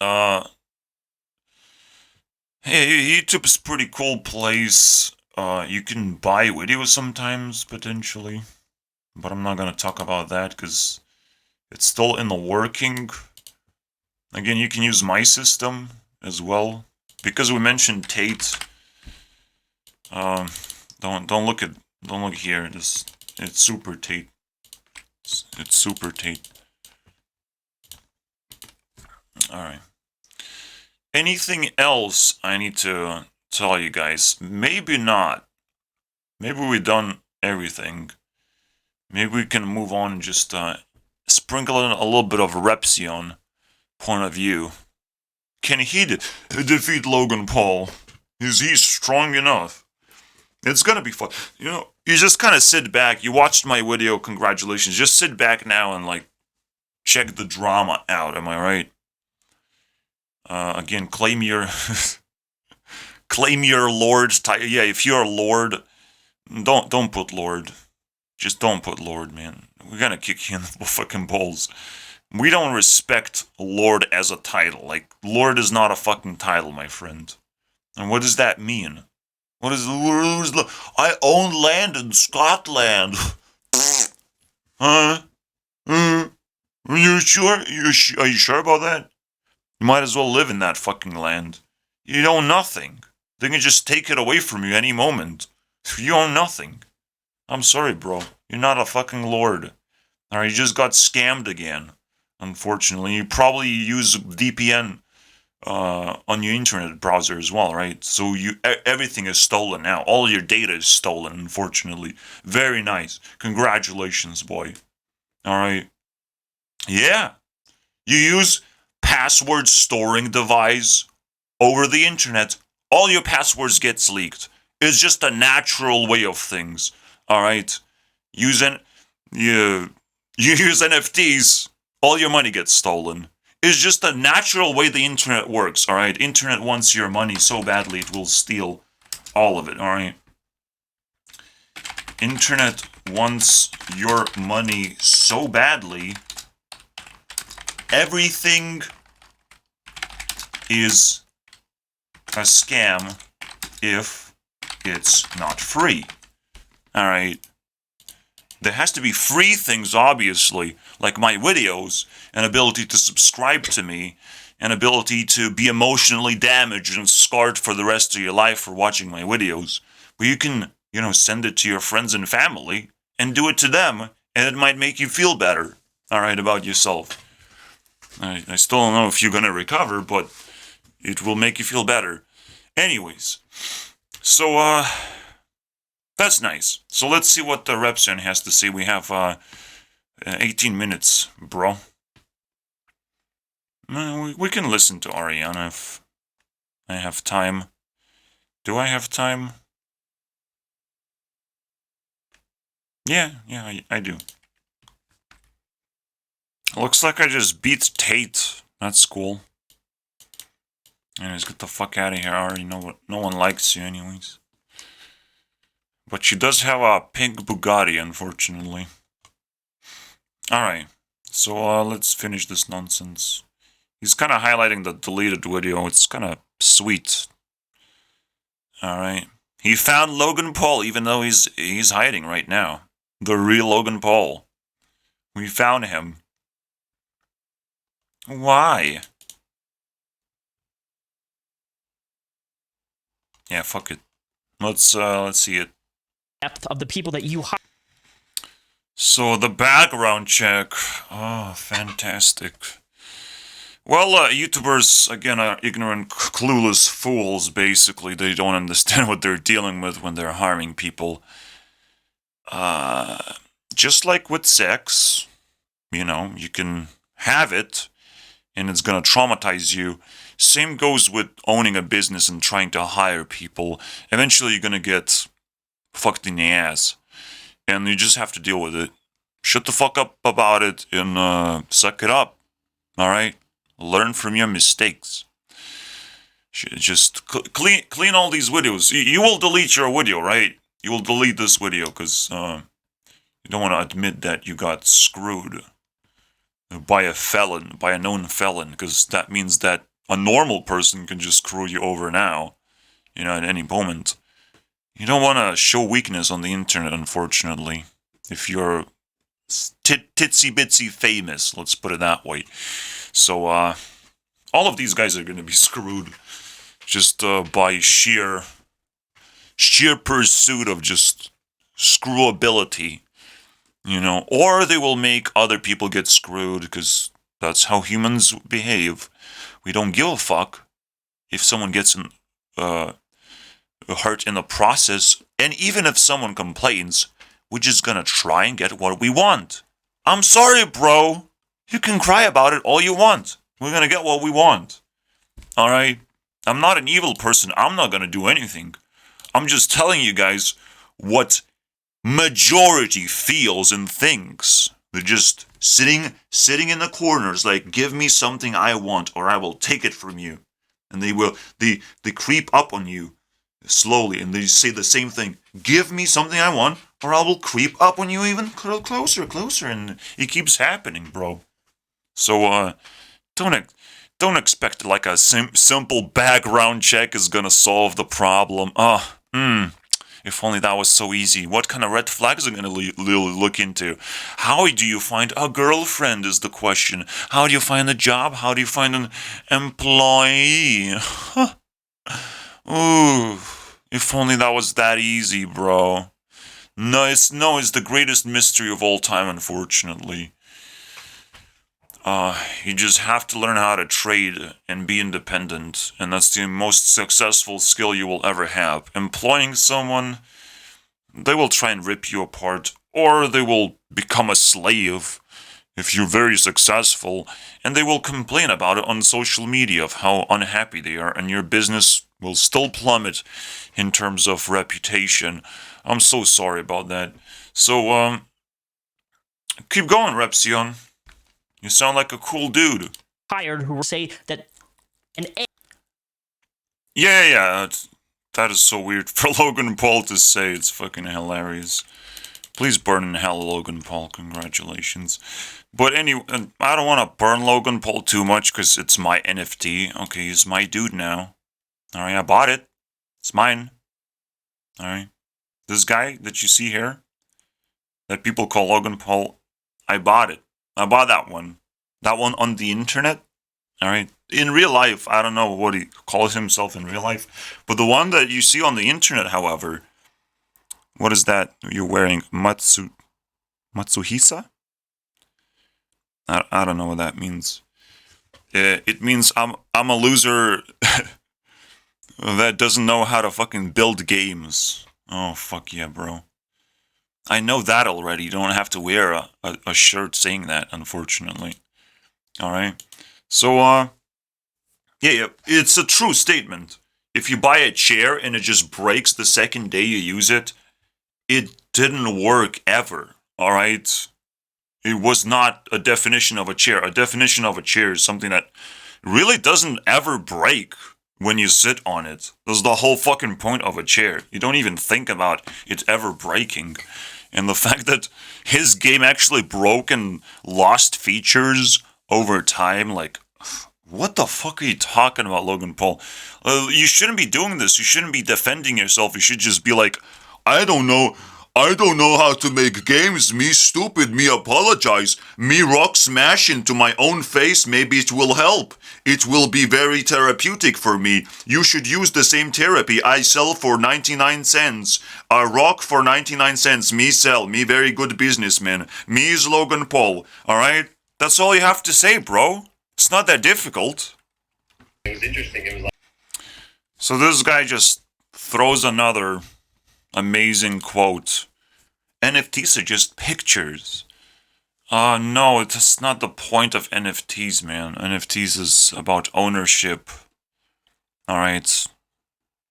hey, YouTube's a pretty cool place. You can buy videos sometimes, potentially. But I'm not gonna talk about that, because it's still in the working. Again, you can use my system as well. Because we mentioned Tate, don't look here. It's Super Tate. It's Super Tate. Alright. Anything else I need to tell you guys? Maybe not. Maybe we've done everything. Maybe we can move on and just sprinkle in a little bit of Repzion point of view. Can he defeat Logan Paul? Is he strong enough? It's gonna be fun. You just kind of sit back. You watched my video, congratulations. Just sit back now and, like, check the drama out, am I right? Again, claim your Lord's title. Yeah, if you're a Lord, don't put Lord. Just don't put Lord, man. We're gonna kick you in the fucking balls. We don't respect Lord as a title. Like, Lord is not a fucking title, my friend. And what does that mean? What is I own land in Scotland. Huh? Are you sure? Are you sure about that? You might as well live in that fucking land. You own nothing. They can just take it away from you any moment. You own nothing. I'm sorry, bro. You're not a fucking lord. Alright, you just got scammed again. Unfortunately. You probably use VPN on your internet browser as well, right? So everything is stolen now. All your data is stolen, unfortunately. Very nice. Congratulations, boy. Alright. Yeah. You use password storing device over the internet. All your passwords gets leaked. It's just a natural way of things. Alright. You use NFTs, all your money gets stolen. It's just a natural way the internet works, alright? Internet wants your money so badly it will steal all of it, alright? Internet wants your money so badly, everything is a scam if it's not free. Alright. There has to be free things, obviously, like my videos, an ability to subscribe to me, an ability to be emotionally damaged and scarred for the rest of your life for watching my videos. But you can, send it to your friends and family and do it to them, and it might make you feel better, alright, about yourself. I still don't know if you're gonna recover, but it will make you feel better. Anyways, so, that's nice. So let's see what the Repzion has to say. We have 18 minutes, bro. We can listen to Ariana if I have time. Do I have time? Yeah, I do. Looks like I just beat Tate. That's cool. Anyways, get the fuck out of here. I already know what. No one likes you, anyways. But she does have a pink Bugatti, unfortunately. Alright, so let's finish this nonsense. He's kind of highlighting the deleted video. It's kind of sweet. Alright. He found Logan Paul, even though he's hiding right now. The real Logan Paul. We found him. Why? Yeah, fuck it. Let's see it. Depth of the people that you hire. So the background check. Oh, fantastic. Well, YouTubers, again, are ignorant, clueless fools, basically. They don't understand what they're dealing with when they're harming people. Just like with sex, you can have it, and it's gonna traumatize you. Same goes with owning a business and trying to hire people. Eventually, you're gonna get fucked in the ass, and you just have to deal with it. Shut the fuck up about it and suck it up. All right, learn from your mistakes. Just clean all these videos. You will delete your video, right? You will delete this video because you don't want to admit that you got screwed by a felon, by a known felon, because that means that a normal person can just screw you over now, at any moment. You don't want to show weakness on the internet, unfortunately. If you're titsy bitsy famous, let's put it that way. So, all of these guys are going to be screwed just by sheer pursuit of just screwability, or they will make other people get screwed because that's how humans behave. We don't give a fuck if someone gets hurt in the process, and even if someone complains, we're just gonna try and get what we want. I'm sorry, bro. You can cry about it all you want. We're gonna get what we want. Alright? I'm not an evil person. I'm not gonna do anything. I'm just telling you guys what majority feels and thinks. They're just sitting in the corners like, give me something I want or I will take it from you. And they creep up on you slowly and they say the same thing. Give me something I want or I will creep up on you even closer, and it keeps happening, bro. So, don't expect like a simple background check is gonna solve the problem. If only that was so easy. What kind of red flags are going to look into? How do you find a girlfriend is the question. How do you find a job? How do you find an employee? Ooh, if only that was that easy, bro. No, it's the greatest mystery of all time, unfortunately. You just have to learn how to trade and be independent, and that's the most successful skill you will ever have. Employing someone, they will try and rip you apart, or they will become a slave if you're very successful, and they will complain about it on social media of how unhappy they are, and your business will still plummet in terms of reputation. I'm so sorry about that. So, keep going, Repzion. You sound like a cool dude. hired who will say that an A. Yeah. That is so weird for Logan Paul to say. It's fucking hilarious. Please burn in hell, Logan Paul. Congratulations. But anyway, I don't want to burn Logan Paul too much because it's my NFT. Okay, he's my dude now. Alright, I bought it. It's mine. Alright. This guy that you see here, that people call Logan Paul, I bought it. I bought that one. That one on the internet. Alright. In real life, I don't know what he calls himself in real life. But the one that you see on the internet, however, what is that you're wearing? Matsuhisa? I don't know what that means. It means I'm a loser that doesn't know how to fucking build games. Oh, fuck yeah, bro. I know that already. You don't have to wear a shirt saying that, unfortunately. Alright? So, yeah, it's a true statement. If you buy a chair and it just breaks the second day you use it, it didn't work ever, alright? It was not a definition of a chair. A definition of a chair is something that really doesn't ever break when you sit on it. That's the whole fucking point of a chair. You don't even think about it ever breaking. And the fact that his game actually broke and lost features over time, like, what the fuck are you talking about, Logan Paul? You shouldn't be doing this. You shouldn't be defending yourself. You should just be like, I don't know how to make games. Me stupid. Me apologize. Me rock smash into my own face. Maybe it will help. It will be very therapeutic for me. You should use the same therapy I sell for 99 cents. A rock for 99 cents. Me sell. Me very good businessman. Me is Logan Paul. Alright? That's all you have to say, bro. It's not that difficult. It was interesting. It was like, so this guy just throws another amazing quote. NFTs are just pictures. No, that's not the point of NFTs, man. NFTs is about ownership. Alright.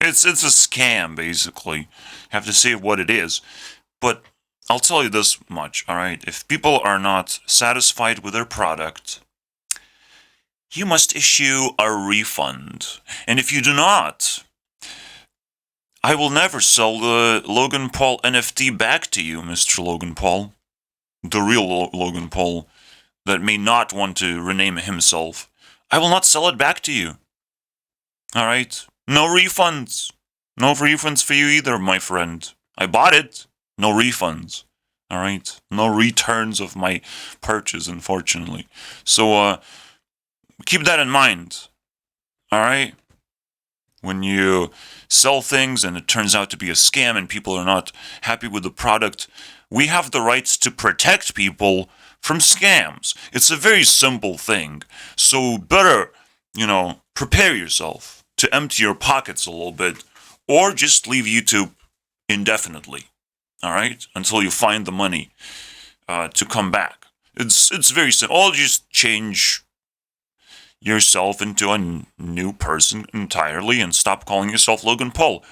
It's a scam, basically. You have to say what it is. But I'll tell you this much, alright? If people are not satisfied with their product, you must issue a refund. And if you do not, I will never sell the Logan Paul NFT back to you, Mr. Logan Paul. The real Logan Paul that may not want to rename himself. I will not sell it back to you. Alright? No refunds. No refunds for you either, my friend. I bought it. No refunds. Alright? No returns of my purchase, unfortunately. So, keep that in mind. Alright? When you sell things and it turns out to be a scam and people are not happy with the product, we have the rights to protect people from scams. It's a very simple thing. So better, prepare yourself to empty your pockets a little bit or just leave YouTube indefinitely. All right? Until you find the money to come back. It's very simple. Or just change yourself into a new person entirely and stop calling yourself Logan Paul.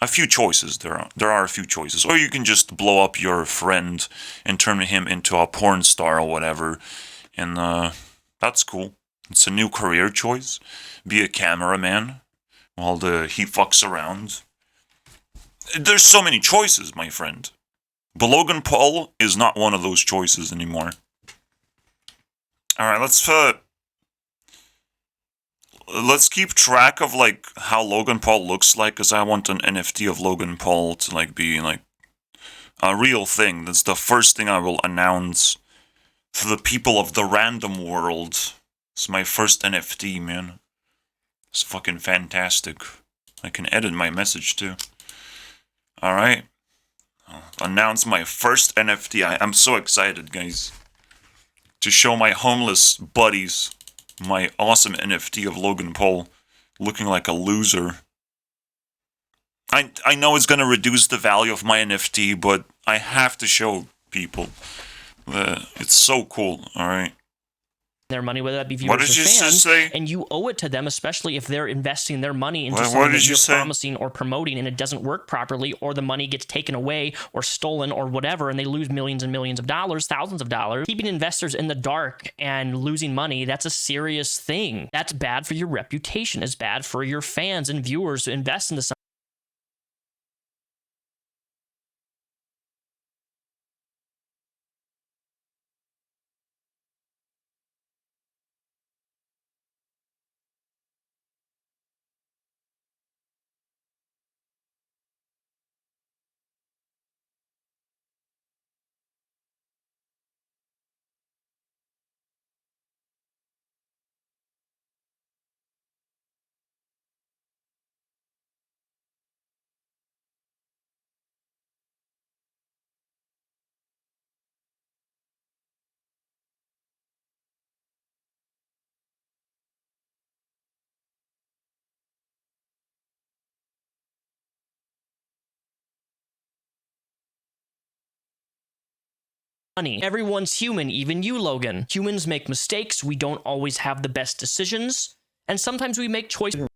A few choices. There are a few choices. Or you can just blow up your friend and turn him into a porn star or whatever. And that's cool. It's a new career choice. Be a cameraman while he fucks around. There's so many choices, my friend. But Logan Paul is not one of those choices anymore. Alright, let's keep track of how Logan Paul looks like, because I want an NFT of Logan Paul to be a real thing. That's the first thing I will announce to the people of the random world. It's my first NFT, man. It's fucking fantastic. I can edit my message too. Alright. I'll announce my first NFT. I'm so excited, guys, to show my homeless buddies my awesome NFT of Logan Paul looking like a loser. I know it's going to reduce the value of my NFT, but I have to show people that it's so cool, alright? Their money, whether that be What viewers did or you fans, say? and you owe it to them, especially if they're investing their money into What something did that you you're say? promising or promoting, and it doesn't work properly, or the money gets taken away or stolen or whatever, and they lose millions and millions of dollars, thousands of dollars. Keeping investors in the dark and losing money, that's a serious thing. That's bad for your reputation. It's bad for your fans and viewers to invest into something. Everyone's human, even you, Logan. Humans make mistakes. We don't always have the best decisions, and sometimes we make choices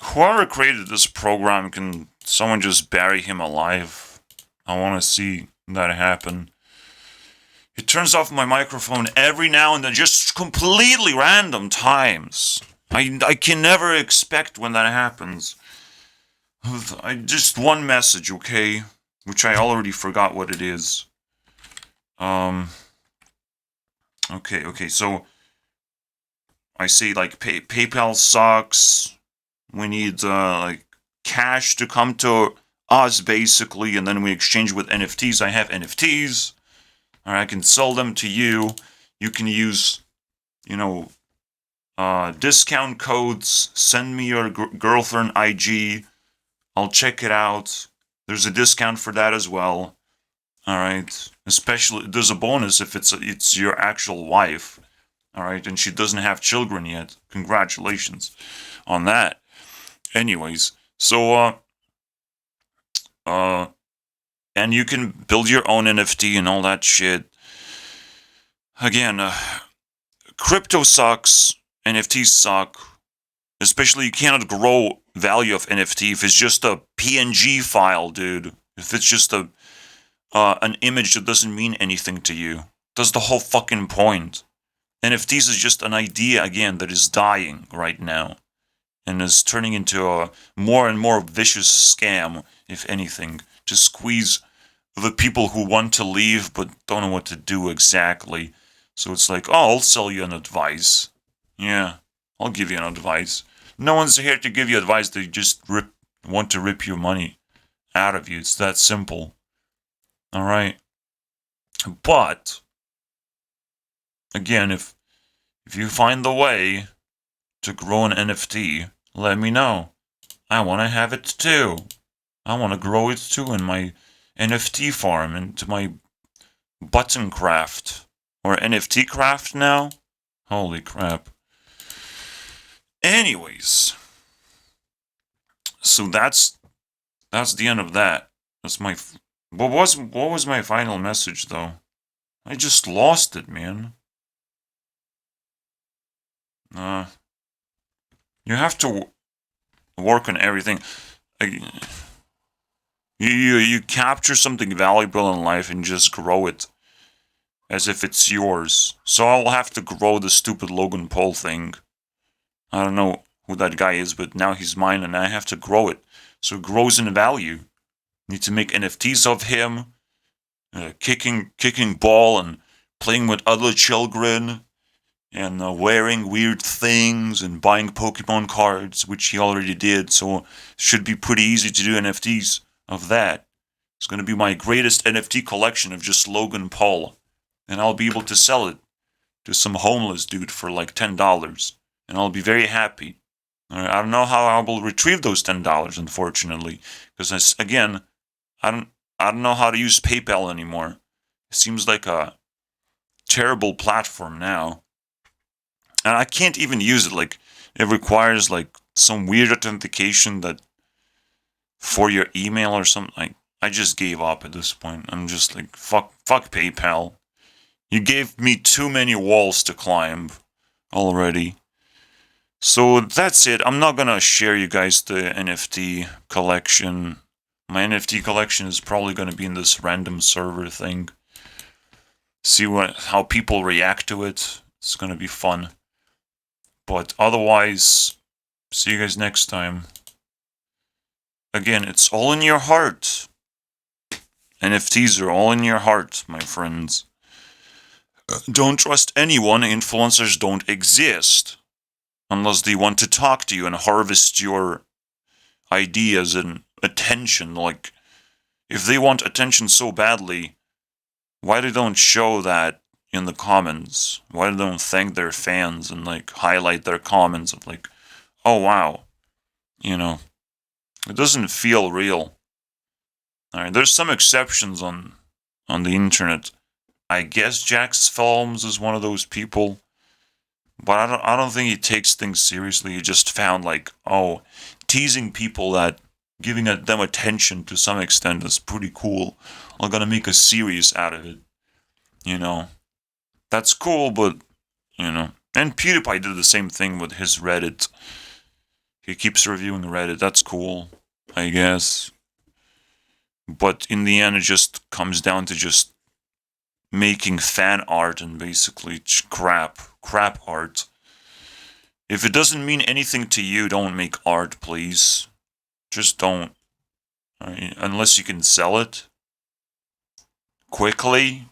Whoever created this program, can someone just bury him alive? I want to see that happen. It turns off my microphone every now and then, just completely random times. I can never expect when that happens. Just one message, okay? Which I already forgot what it is. Okay, so I say like PayPal sucks. We need like cash to come to us basically, and then we exchange with NFTs. I have NFTs. Or I can sell them to you. You can use, discount codes. Send me your girlfriend IG. I'll check it out. There's a discount for that as well. All right. Especially, there's a bonus if it's your actual wife. All right, and she doesn't have children yet. Congratulations on that. Anyways, so and you can build your own NFT and all that shit. Again, crypto sucks. NFTs suck. Especially, you cannot grow value of NFT if it's just a PNG file, dude. If it's just an image that doesn't mean anything to you. That's the whole fucking point. NFTs is just an idea, again, that is dying right now. And is turning into a more and more vicious scam, if anything, to squeeze the people who want to leave but don't know what to do exactly. So it's like, oh, I'll sell you an advice. Yeah, I'll give you an advice. No one's here to give you advice. They just want to rip your money out of you. It's that simple. All right. But again, if you find the way to grow an NFT, let me know. I want to have it too. I want to grow it too in my NFT farm, into my button craft. Or NFT craft now? Holy crap. Anyways. So that's the end of that. That's my... What was my final message, though? I just lost it, man. You have to work on everything. You capture something valuable in life and just grow it as if it's yours. So I'll have to grow the stupid Logan Paul thing. I don't know who that guy is, but now he's mine and I have to grow it. So it grows in value. Need to make NFTs of him, kicking ball and playing with other children, and wearing weird things and buying Pokemon cards, which he already did. So it should be pretty easy to do NFTs of that. It's going to be my greatest NFT collection of just Logan Paul. And I'll be able to sell it to some homeless dude for like $10. And I'll be very happy. I don't know how I will retrieve those $10, unfortunately. Because, again, I don't know how to use PayPal anymore. It seems like a terrible platform now. And I can't even use it. Like, it requires like some weird authentication that for your email or something. I just gave up at this point. I'm just like, fuck PayPal. You gave me too many walls to climb already. So that's it. I'm not gonna share you guys the NFT collection. My NFT collection is probably gonna be in this random server thing. See how people react to it. It's gonna be fun. But otherwise, see you guys next time. Again, it's all in your heart. NFTs are all in your heart, my friends. Don't trust anyone. Influencers don't exist. Unless they want to talk to you and harvest your ideas and attention. Like, if they want attention so badly, why they don't show that in the comments? Why they don't thank their fans and like highlight their comments of like, oh wow, it doesn't feel real. All right, there's some exceptions on the internet. I guess Jax Films is one of those people, but I don't think he takes things seriously. He just found like, teasing people, that giving them attention to some extent is pretty cool. I'm gonna make a series out of it. That's cool, but and PewDiePie did the same thing with his Reddit. He keeps reviewing Reddit. That's cool, I guess. But in the end, it just comes down to just making fan art and basically crap art. If it doesn't mean anything to you, don't make art, please. Just don't. Right? Unless you can sell it quickly,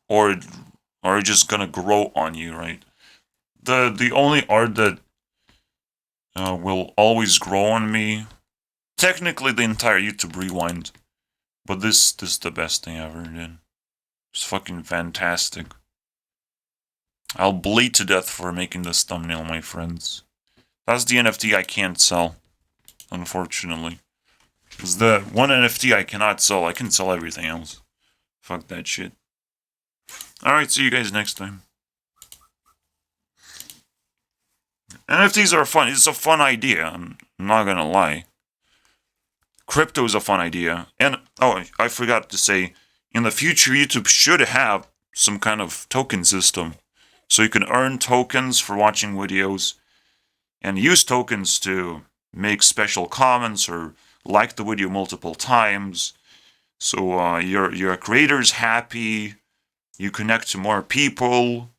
or it's just gonna grow on you, right? The only art that will always grow on me, technically the entire YouTube Rewind, but this is the best thing I ever did. It's fucking fantastic. I'll bleed to death for making this thumbnail, my friends. That's the NFT I can't sell, unfortunately. Because the one NFT I cannot sell, I can sell everything else. Fuck that shit. Alright, see you guys next time. NFTs are fun. It's a fun idea. I'm not gonna lie. Crypto is a fun idea. And, oh, I forgot to say, in the future, YouTube should have some kind of token system. So you can earn tokens for watching videos and use tokens to make special comments or like the video multiple times. So your creator's happy, you connect to more people,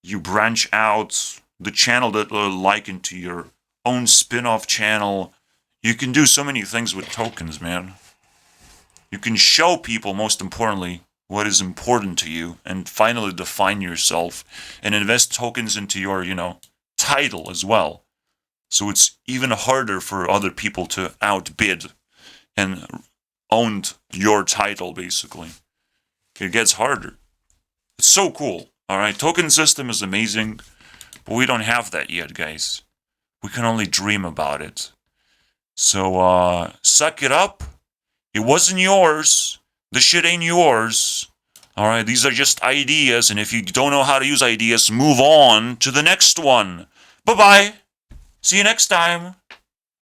you branch out the channel that will like into your own spin-off channel. You can do so many things with tokens, man. You can show people, most importantly, what is important to you, and finally define yourself, and invest tokens into your, title as well. So it's even harder for other people to outbid and own your title, basically. It gets harder. It's so cool. Alright, token system is amazing, but we don't have that yet, guys. We can only dream about it. So, suck it up. It wasn't yours. The shit ain't yours. Alright, these are just ideas, and if you don't know how to use ideas, move on to the next one. Bye-bye. See you next time.